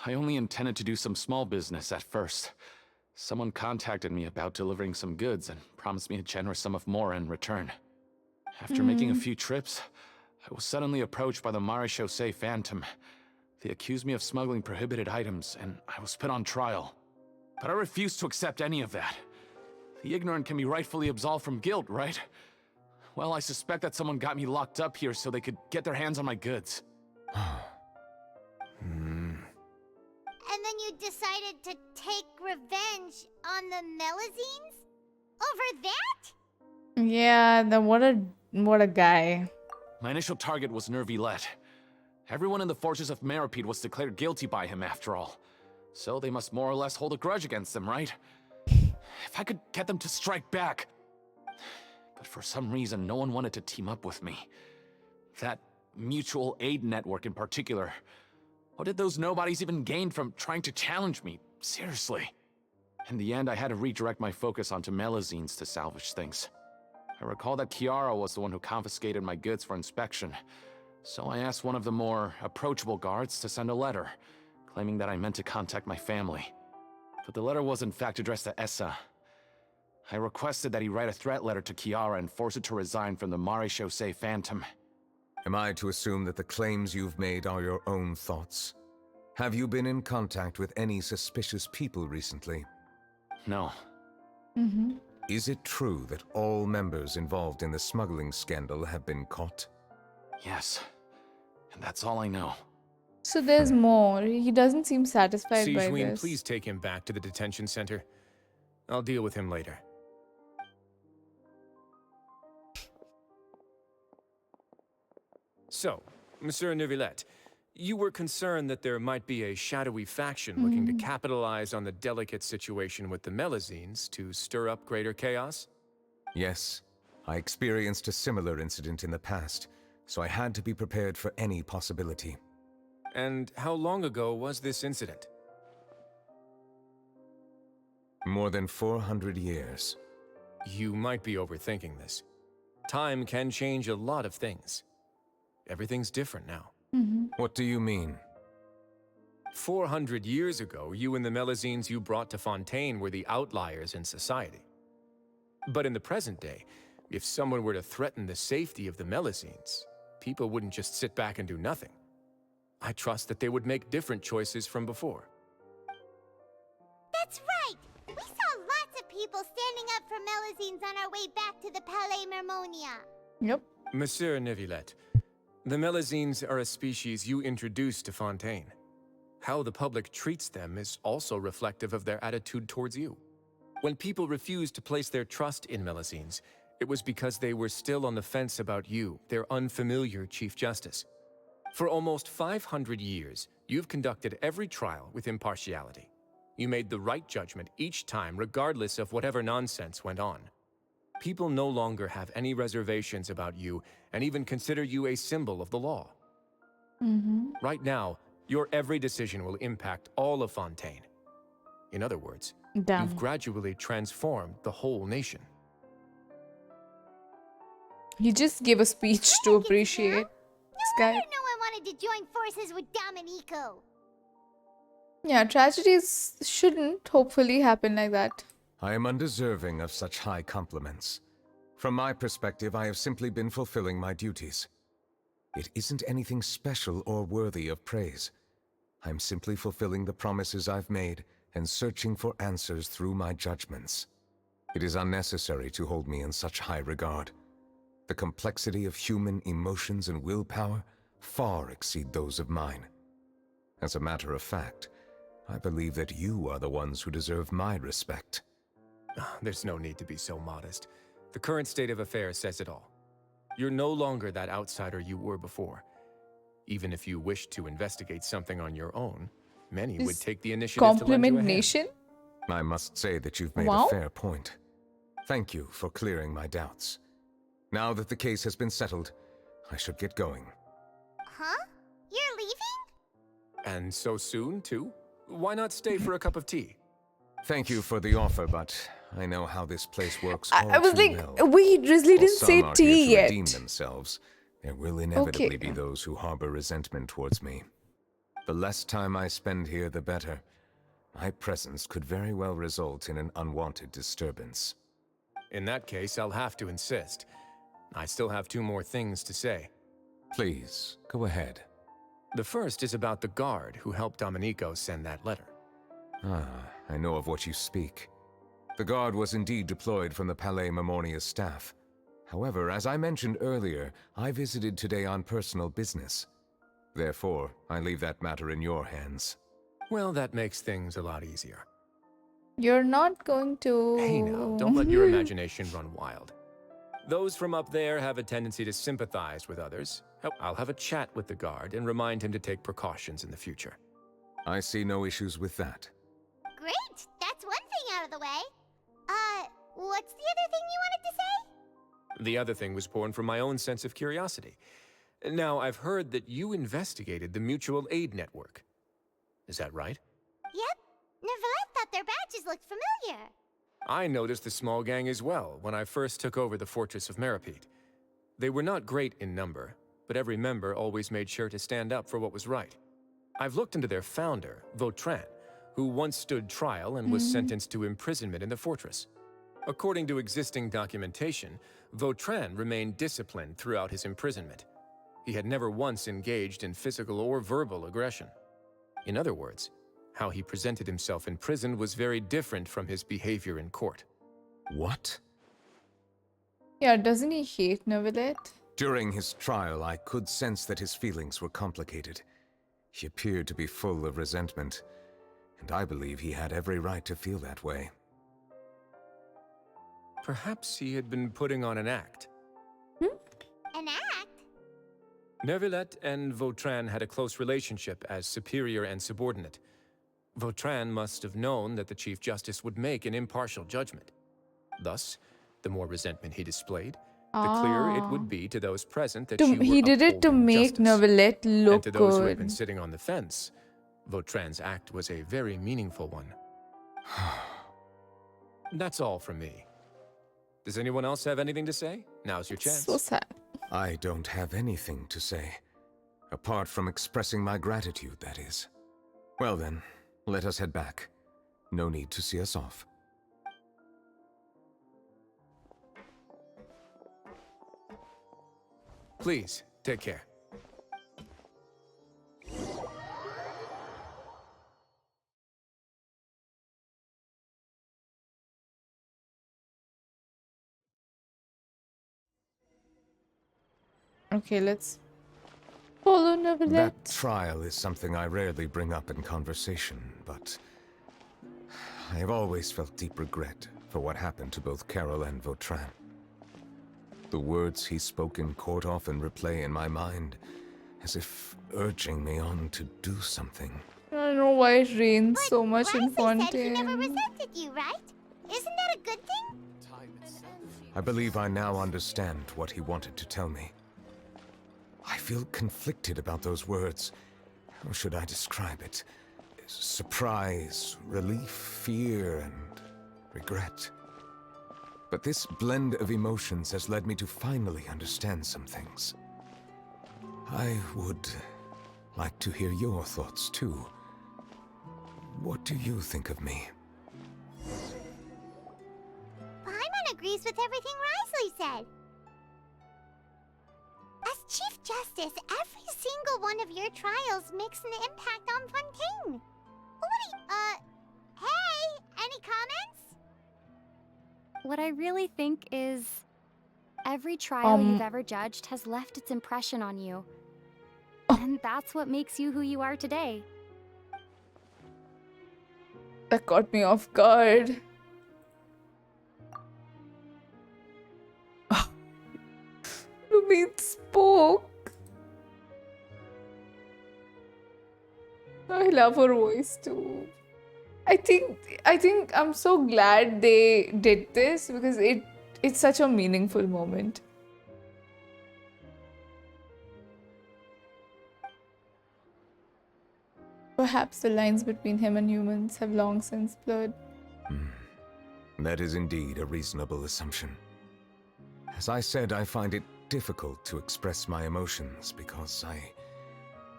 I only intended to do some small business at first. Someone contacted me about delivering some goods and promised me a generous sum of more in return. After making a few trips, I was suddenly approached by the Maréchaussée Phantom. They accused me of smuggling prohibited items, and I was put on trial. But I refused to accept any of that. The ignorant can be rightfully absolved from guilt, right? Well, I suspect that someone got me locked up here so they could get their hands on my goods. And then you decided to take revenge on the Melusines? Over that? Yeah, what a guy. My initial target was Neuvillette. Everyone in the fortress of Meropede was declared guilty by him after all. So they must more or less hold a grudge against him, right? If I could get them to strike back. But for some reason, no one wanted to team up with me. That mutual aid network in particular. What did those nobodies even gain from trying to challenge me? Seriously. In the end, I had to redirect my focus onto Melusines to salvage things. I recall that Kiara was the one who confiscated my goods for inspection, so I asked one of the more approachable guards to send a letter, claiming that I meant to contact my family. But the letter was in fact addressed to Essa. I requested that he write a threat letter to Kiara and force her to resign from the Maréchaussée Phantom. Am I to assume that the claims you've made are your own thoughts? Have you been in contact with any suspicious people recently? No. Is it true that all members involved in the smuggling scandal have been caught? Yes. And that's all I know. So there's more. He doesn't seem satisfied by Sigewinne, this. please take him back to the detention center. I'll deal with him later. So, Monsieur Neuvillette, you were concerned that there might be a shadowy faction looking to capitalize on the delicate situation with the Melusines to stir up greater chaos? Yes. I experienced a similar incident in the past, so I had to be prepared for any possibility. And how long ago was this incident? More than 400 years. You might be overthinking this. Time can change a lot of things. Everything's different now. What do you mean? 400 years ago, you and the Melusines you brought to Fontaine were the outliers in society. But in the present day, if someone were to threaten the safety of the Melusines, people wouldn't just sit back and do nothing. I trust that they would make different choices from before. That's right! We saw lots of people standing up for Melusines on our way back to the Palais Mermonia. Yep. Monsieur Neuvillette, the Melusines are a species you introduced to Fontaine. How the public treats them is also reflective of their attitude towards you. When people refused to place their trust in Melusines, it was because they were still on the fence about you, their unfamiliar Chief Justice. For almost 500 years, you've conducted every trial with impartiality. You made the right judgment each time, regardless of whatever nonsense went on. People no longer have any reservations about you and even consider you a symbol of the law. Right now, your every decision will impact all of Fontaine. In other words, you've gradually transformed the whole nation. He just gave a speech to appreciate this guy. No one wanted to join forces with Dominico. Yeah, tragedies shouldn't hopefully happen like that. I am undeserving of such high compliments. From my perspective, I have simply been fulfilling my duties. It isn't anything special or worthy of praise. I'm simply fulfilling the promises I've made and searching for answers through my judgments. It is unnecessary to hold me in such high regard. The complexity of human emotions and willpower far exceed those of mine. As a matter of fact, I believe that you are the ones who deserve my respect. There's no need to be so modest. The current state of affairs says it all. You're no longer that outsider you were before. Even if you wished to investigate something on your own, many would take the initiative to lend you Compliment a hand. nation? I must say that you've made Wow. a fair point. Thank you for clearing my doubts. Now that the case has been settled, I should get going. Huh? You're leaving? And so soon, too? Why not stay for a cup of tea? Thank you for the offer, but I know how this place works I all was too like, well. wait, Drizzly While didn't some say are tea here to yet. redeem themselves, there will inevitably Okay. be those who harbor resentment towards me. The less time I spend here, the better. My presence could very well result in an unwanted disturbance. In that case, I'll have to insist. I still have 2 more things to say. Please, go ahead. The first is about the guard who helped Dominico send that letter. Ah, I know of what you speak. The guard was indeed deployed from the Palais Mamornia's staff. However, as I mentioned earlier, I visited today on personal business. Therefore, I leave that matter in your hands. Well, that makes things a lot easier. You're not going to... Hey now, don't let your imagination run wild. Those from up there have a tendency to sympathize with others. I'll have a chat with the guard and remind him to take precautions in the future. I see no issues with that. Great! That's one thing out of the way. What's the other thing you wanted to say? The other thing was born from my own sense of curiosity. Now, I've heard that you investigated the mutual aid network. Is that right? Yep. Neuvillette thought their badges looked familiar. I noticed the small gang as well when I first took over the fortress of Meropede. They were not great in number, but every member always made sure to stand up for what was right. I've looked into their founder, Votran, who once stood trial and was sentenced to imprisonment in the fortress. According to existing documentation, Votran remained disciplined throughout his imprisonment. He had never once engaged in physical or verbal aggression. In other words, how he presented himself in prison was very different from his behavior in court. What? Yeah, doesn't he hate Neuvillette? During his trial, I could sense that his feelings were complicated. He appeared to be full of resentment, and I believe he had every right to feel that way. Perhaps he had been putting on an act. An act? Neuvillette and Votran had a close relationship as superior and subordinate. Votran must have known that the Chief Justice would make an impartial judgment. Thus, the more resentment he displayed, the clearer it would be to those present that you were He did it to upholding make justice. Neuvillette look And to those who had been good. sitting on the fence, Votran's act was a very meaningful one. That's all from me. Does anyone else have anything to say? Now's your chance. So sad. I don't have anything to say. Apart from expressing my gratitude, that is. Well then, let us head back. No need to see us off. Please, take care. Okay, let's follow That Neuvillette. trial is something I rarely bring up in conversation, but I have always felt deep regret for what happened to both Carol and Votran. The words he spoke in court often replay in my mind, as if urging me on to do something. I don't know why it rains so much in Wisely said he never Fontaine. resented you, right? Isn't that a good thing? I believe I now understand what he wanted to tell me. I feel conflicted about those words. How should I describe it? Surprise, relief, fear, and regret. But this blend of emotions has led me to finally understand some things. I would like to hear your thoughts, too. What do you think of me? Paimon agrees with everything Risley said. As Chief Justice, every single one of your trials makes an impact on Fontaine. What do you, hey, any comments? what I really think is every trial you've ever judged has left its impression on you. And that's what makes you who you are today. That caught me off guard. Lumine spoke. I love her voice too. I think I'm so glad they did this because it's such a meaningful moment. Perhaps the lines between him and humans have long since blurred. That is indeed a reasonable assumption. As I said, I find it difficult to express my emotions because I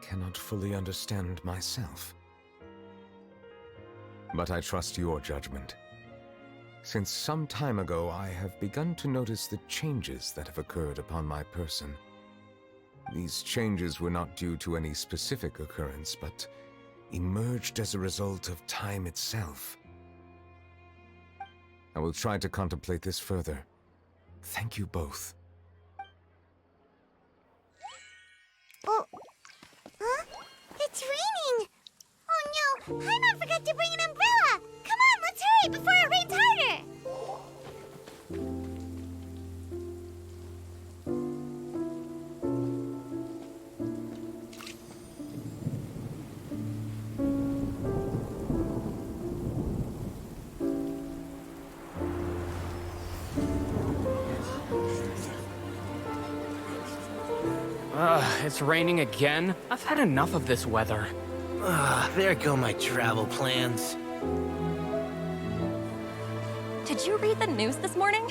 cannot fully understand myself. But I trust your judgment. Since some time ago, I have begun to notice the changes that have occurred upon my person. These changes were not due to any specific occurrence, but emerged as a result of time itself. I will try to contemplate this further. Thank you both. Oh, huh? It's raining! Oh no, Paimon forgot to bring an umbrella! Come on, let's hurry before it rains harder! It's raining again? I've had enough of this weather. There go my travel plans. Did you read the news this morning?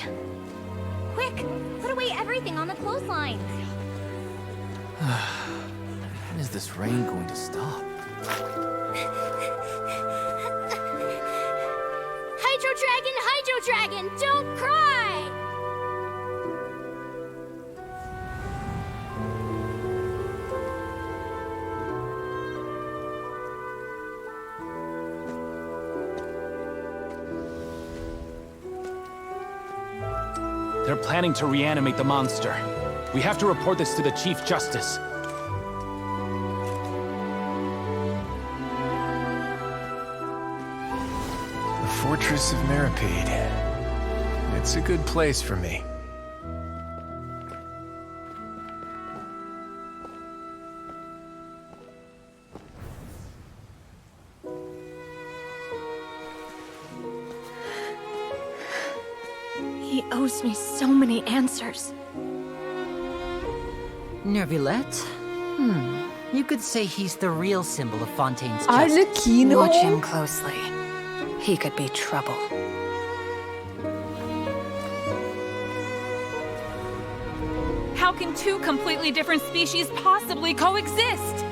Quick, put away everything on the clothesline. When is this rain going to stop? Hydro Dragon, don't cry! They're planning to reanimate the monster. We have to report this to the Chief Justice. The Fortress of Meropede. It's a good place for me. He owes me so many answers. Neuvillette? You could say he's the real symbol of Fontaine's justice. Arlecchino? Watch him closely. He could be trouble. How can two completely different species possibly coexist?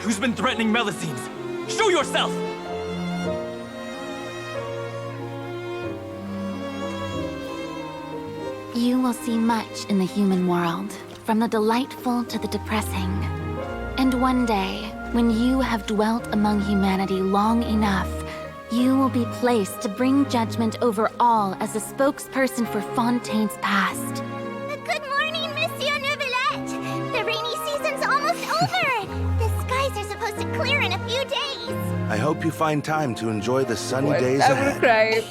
Who's been threatening Melusines? Show yourself! You will see much in the human world, from the delightful to the depressing. And one day, when you have dwelt among humanity long enough, you will be placed to bring judgment over all as a spokesperson for Fontaine's past. Good morning, Monsieur Neuvillette! The rainy season's almost over! The skies are supposed to clear in a few days! I hope you find time to enjoy the sunny days I ahead. will cry.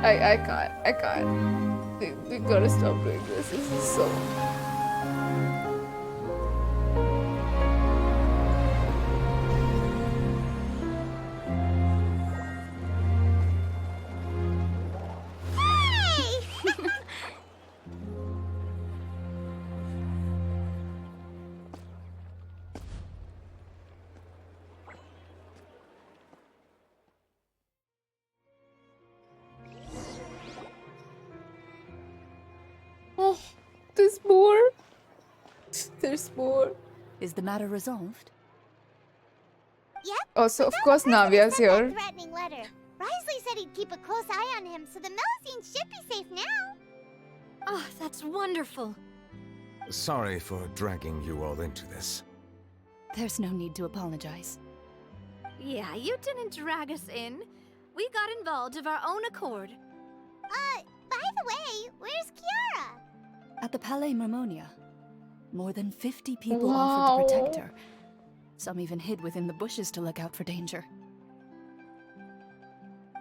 I can't. They gotta stop doing this. This is so... Oh, there's more. There's more. Is the matter resolved? Yep. Oh, so of course Navia's here. Threatening letter. Risley said he'd keep a close eye on him, so the Melusines should be safe now. Oh, that's wonderful. Sorry for dragging you all into this. There's no need to apologize. Yeah, you didn't drag us in. We got involved of our own accord. By the way, where's Kiara? At the Palais Mermonia. More than 50 people offered to protect her. Some even hid within the bushes to look out for danger.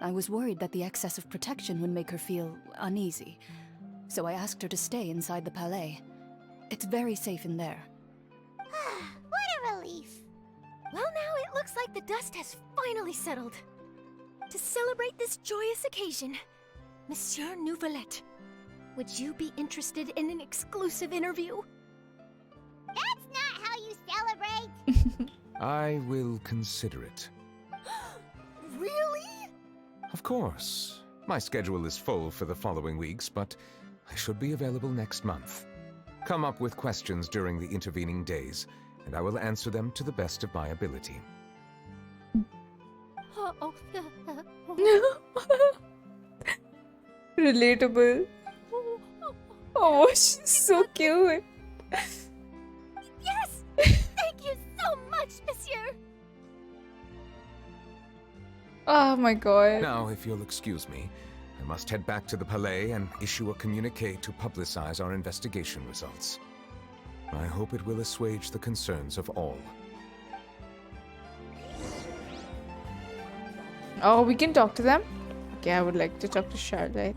I was worried that the excess of protection would make her feel uneasy, so I asked her to stay inside the Palais. It's very safe in there. What a relief. Well, now it looks like the dust has finally settled. To celebrate this joyous occasion, Monsieur Neuvillette, would you be interested in an exclusive interview? That's not how you celebrate! I will consider it. Really? Of course. My schedule is full for the following weeks, but I should be available next month. Come up with questions during the intervening days, and I will answer them to the best of my ability. Relatable. Oh, she's so cute. Yes! Thank you so much, Monsieur! Oh my god. Now, if you'll excuse me, I must head back to the Palais and issue a communique to publicize our investigation results. I hope it will assuage the concerns of all. Oh, we can talk to them? Okay, I would like to talk to Charlotte.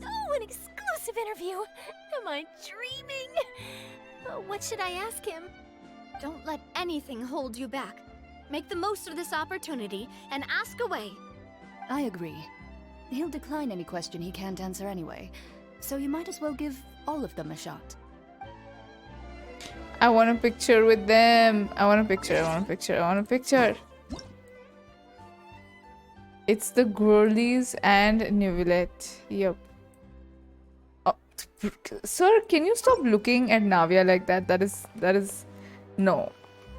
Oh, an exclusive interview! Am I dreaming? What should I ask him? Don't let anything hold you back. Make the most of this opportunity and ask away. I agree. He'll decline any question he can't answer anyway, so you might as well give all of them a shot. I want a picture with them. I want a picture, I want a picture, I want a picture. It's the Girlies and Neuvillette. Yep. Oh, sir, can you stop looking at Navia like that? That is... No.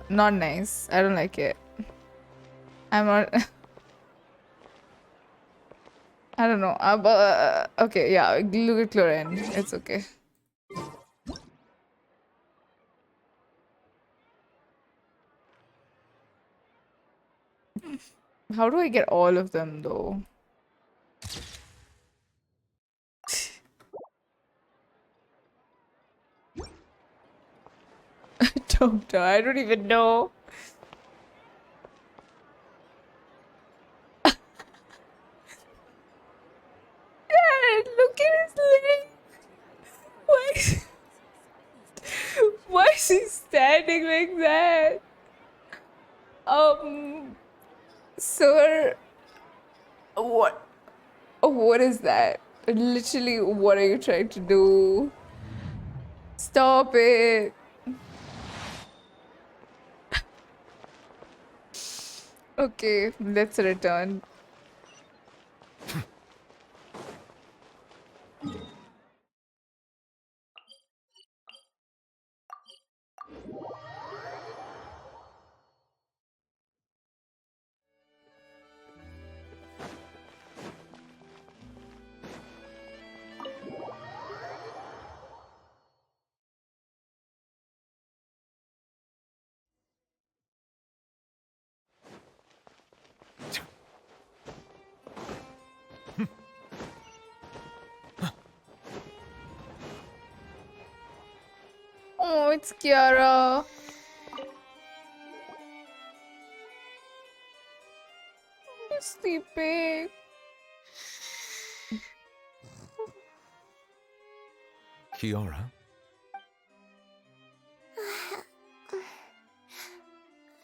Not nice. I don't like it. I'm not... I don't know. Okay, yeah. Look at Chlorine. It's okay. How do I get all of them, though? Doctor, I don't even know. Dad, look at his leg. Why is he standing like that? Sir, what is that? Literally, what are you trying to do? Stop it. Okay, let's return. Oh, it's Kiara. He's sleeping. Kiara?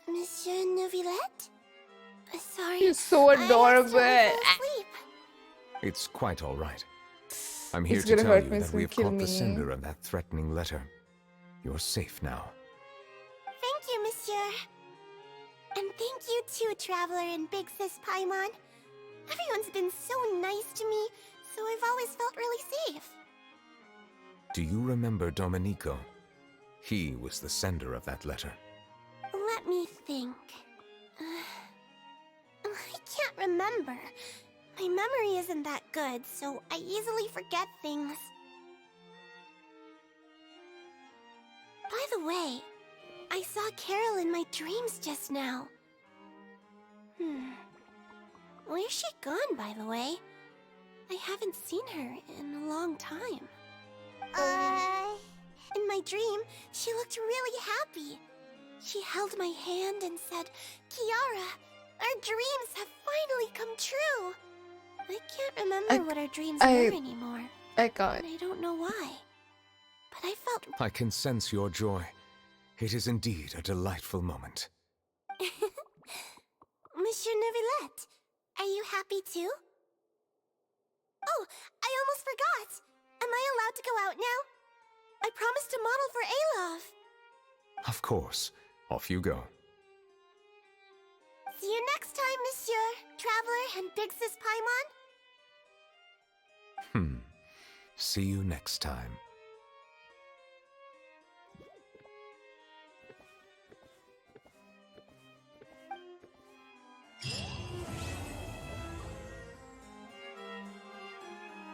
Monsieur Neuvillette? Sorry. You're so adorable. It's quite all right. I'm here He's to gonna tell hurt you me, that he's we gonna have kill caught me. the sender of that threatening letter. You're safe now. Thank you, Monsieur. And thank you too, Traveler and Big Sis Paimon. Everyone's been so nice to me, so I've always felt really safe. Do you remember Dominico? He was the sender of that letter. Let me think. I can't remember. My memory isn't that good, so I easily forget things. By the way, I saw Carol in my dreams just now. Where's she gone, by the way? I haven't seen her in a long time. In my dream, she looked really happy. She held my hand and said, "Kiara, our dreams have finally come true." I can't remember what our dreams were anymore. I can't. And I don't know why. But I felt... I can sense your joy. It is indeed a delightful moment. Monsieur Neuvillette, are you happy too? Oh, I almost forgot! Am I allowed to go out now? I promised to model for Alov. Of course. Off you go. See you next time, Monsieur, Traveler, and Big Sis Paimon. See you next time.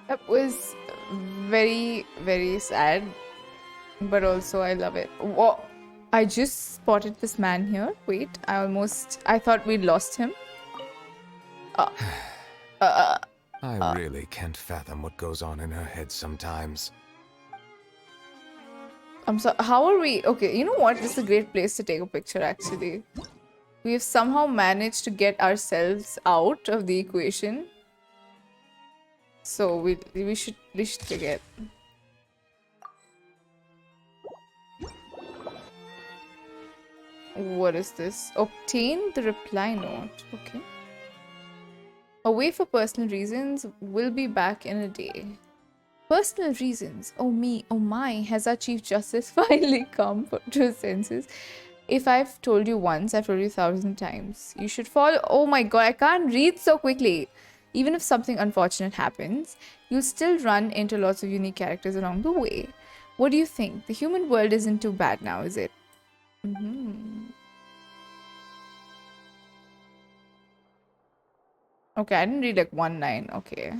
That was very, very sad, but also I love it. Whoa. I just spotted this man here. Wait, I thought we'd lost him. I really can't fathom what goes on in her head sometimes. I'm sorry, how are we? Okay, you know what? This is a great place to take a picture, actually. We've somehow managed to get ourselves out of the equation. So we should take it. What is this? Obtain the reply note. Okay. Away for personal reasons. Will be back in a day. Personal reasons. Oh me, oh my. Has our Chief Justice finally come to his senses? If I've told you once, I've told you 1,000 times. You should follow. Oh my god, I can't read so quickly. Even if something unfortunate happens, you'll still run into lots of unique characters along the way. What do you think? The human world isn't too bad now, is it? Okay, I didn't read like one line. Okay.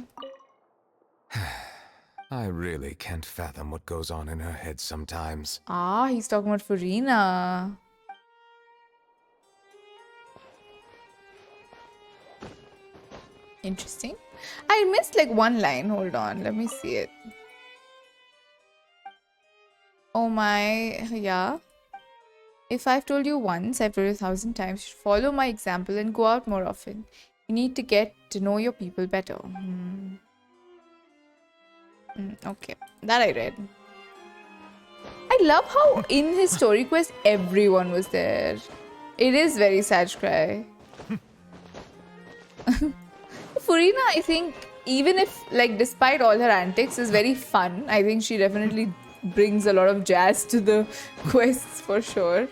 I really can't fathom what goes on in her head sometimes. Ah, he's talking about Furina. Interesting. I missed like one line. Hold on, let me see it. Oh my, yeah. If I've told you once, I've told you 1,000 times. You should follow my example and go out more often. You need to get to know your people better. Okay, that I read. I love how in his story quest everyone was there. It is very sad to cry. Furina, I think, even if, like, despite all her antics, is very fun. I think she definitely brings a lot of jazz to the quests for sure.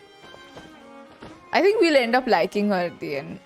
I think we'll end up liking her at the end.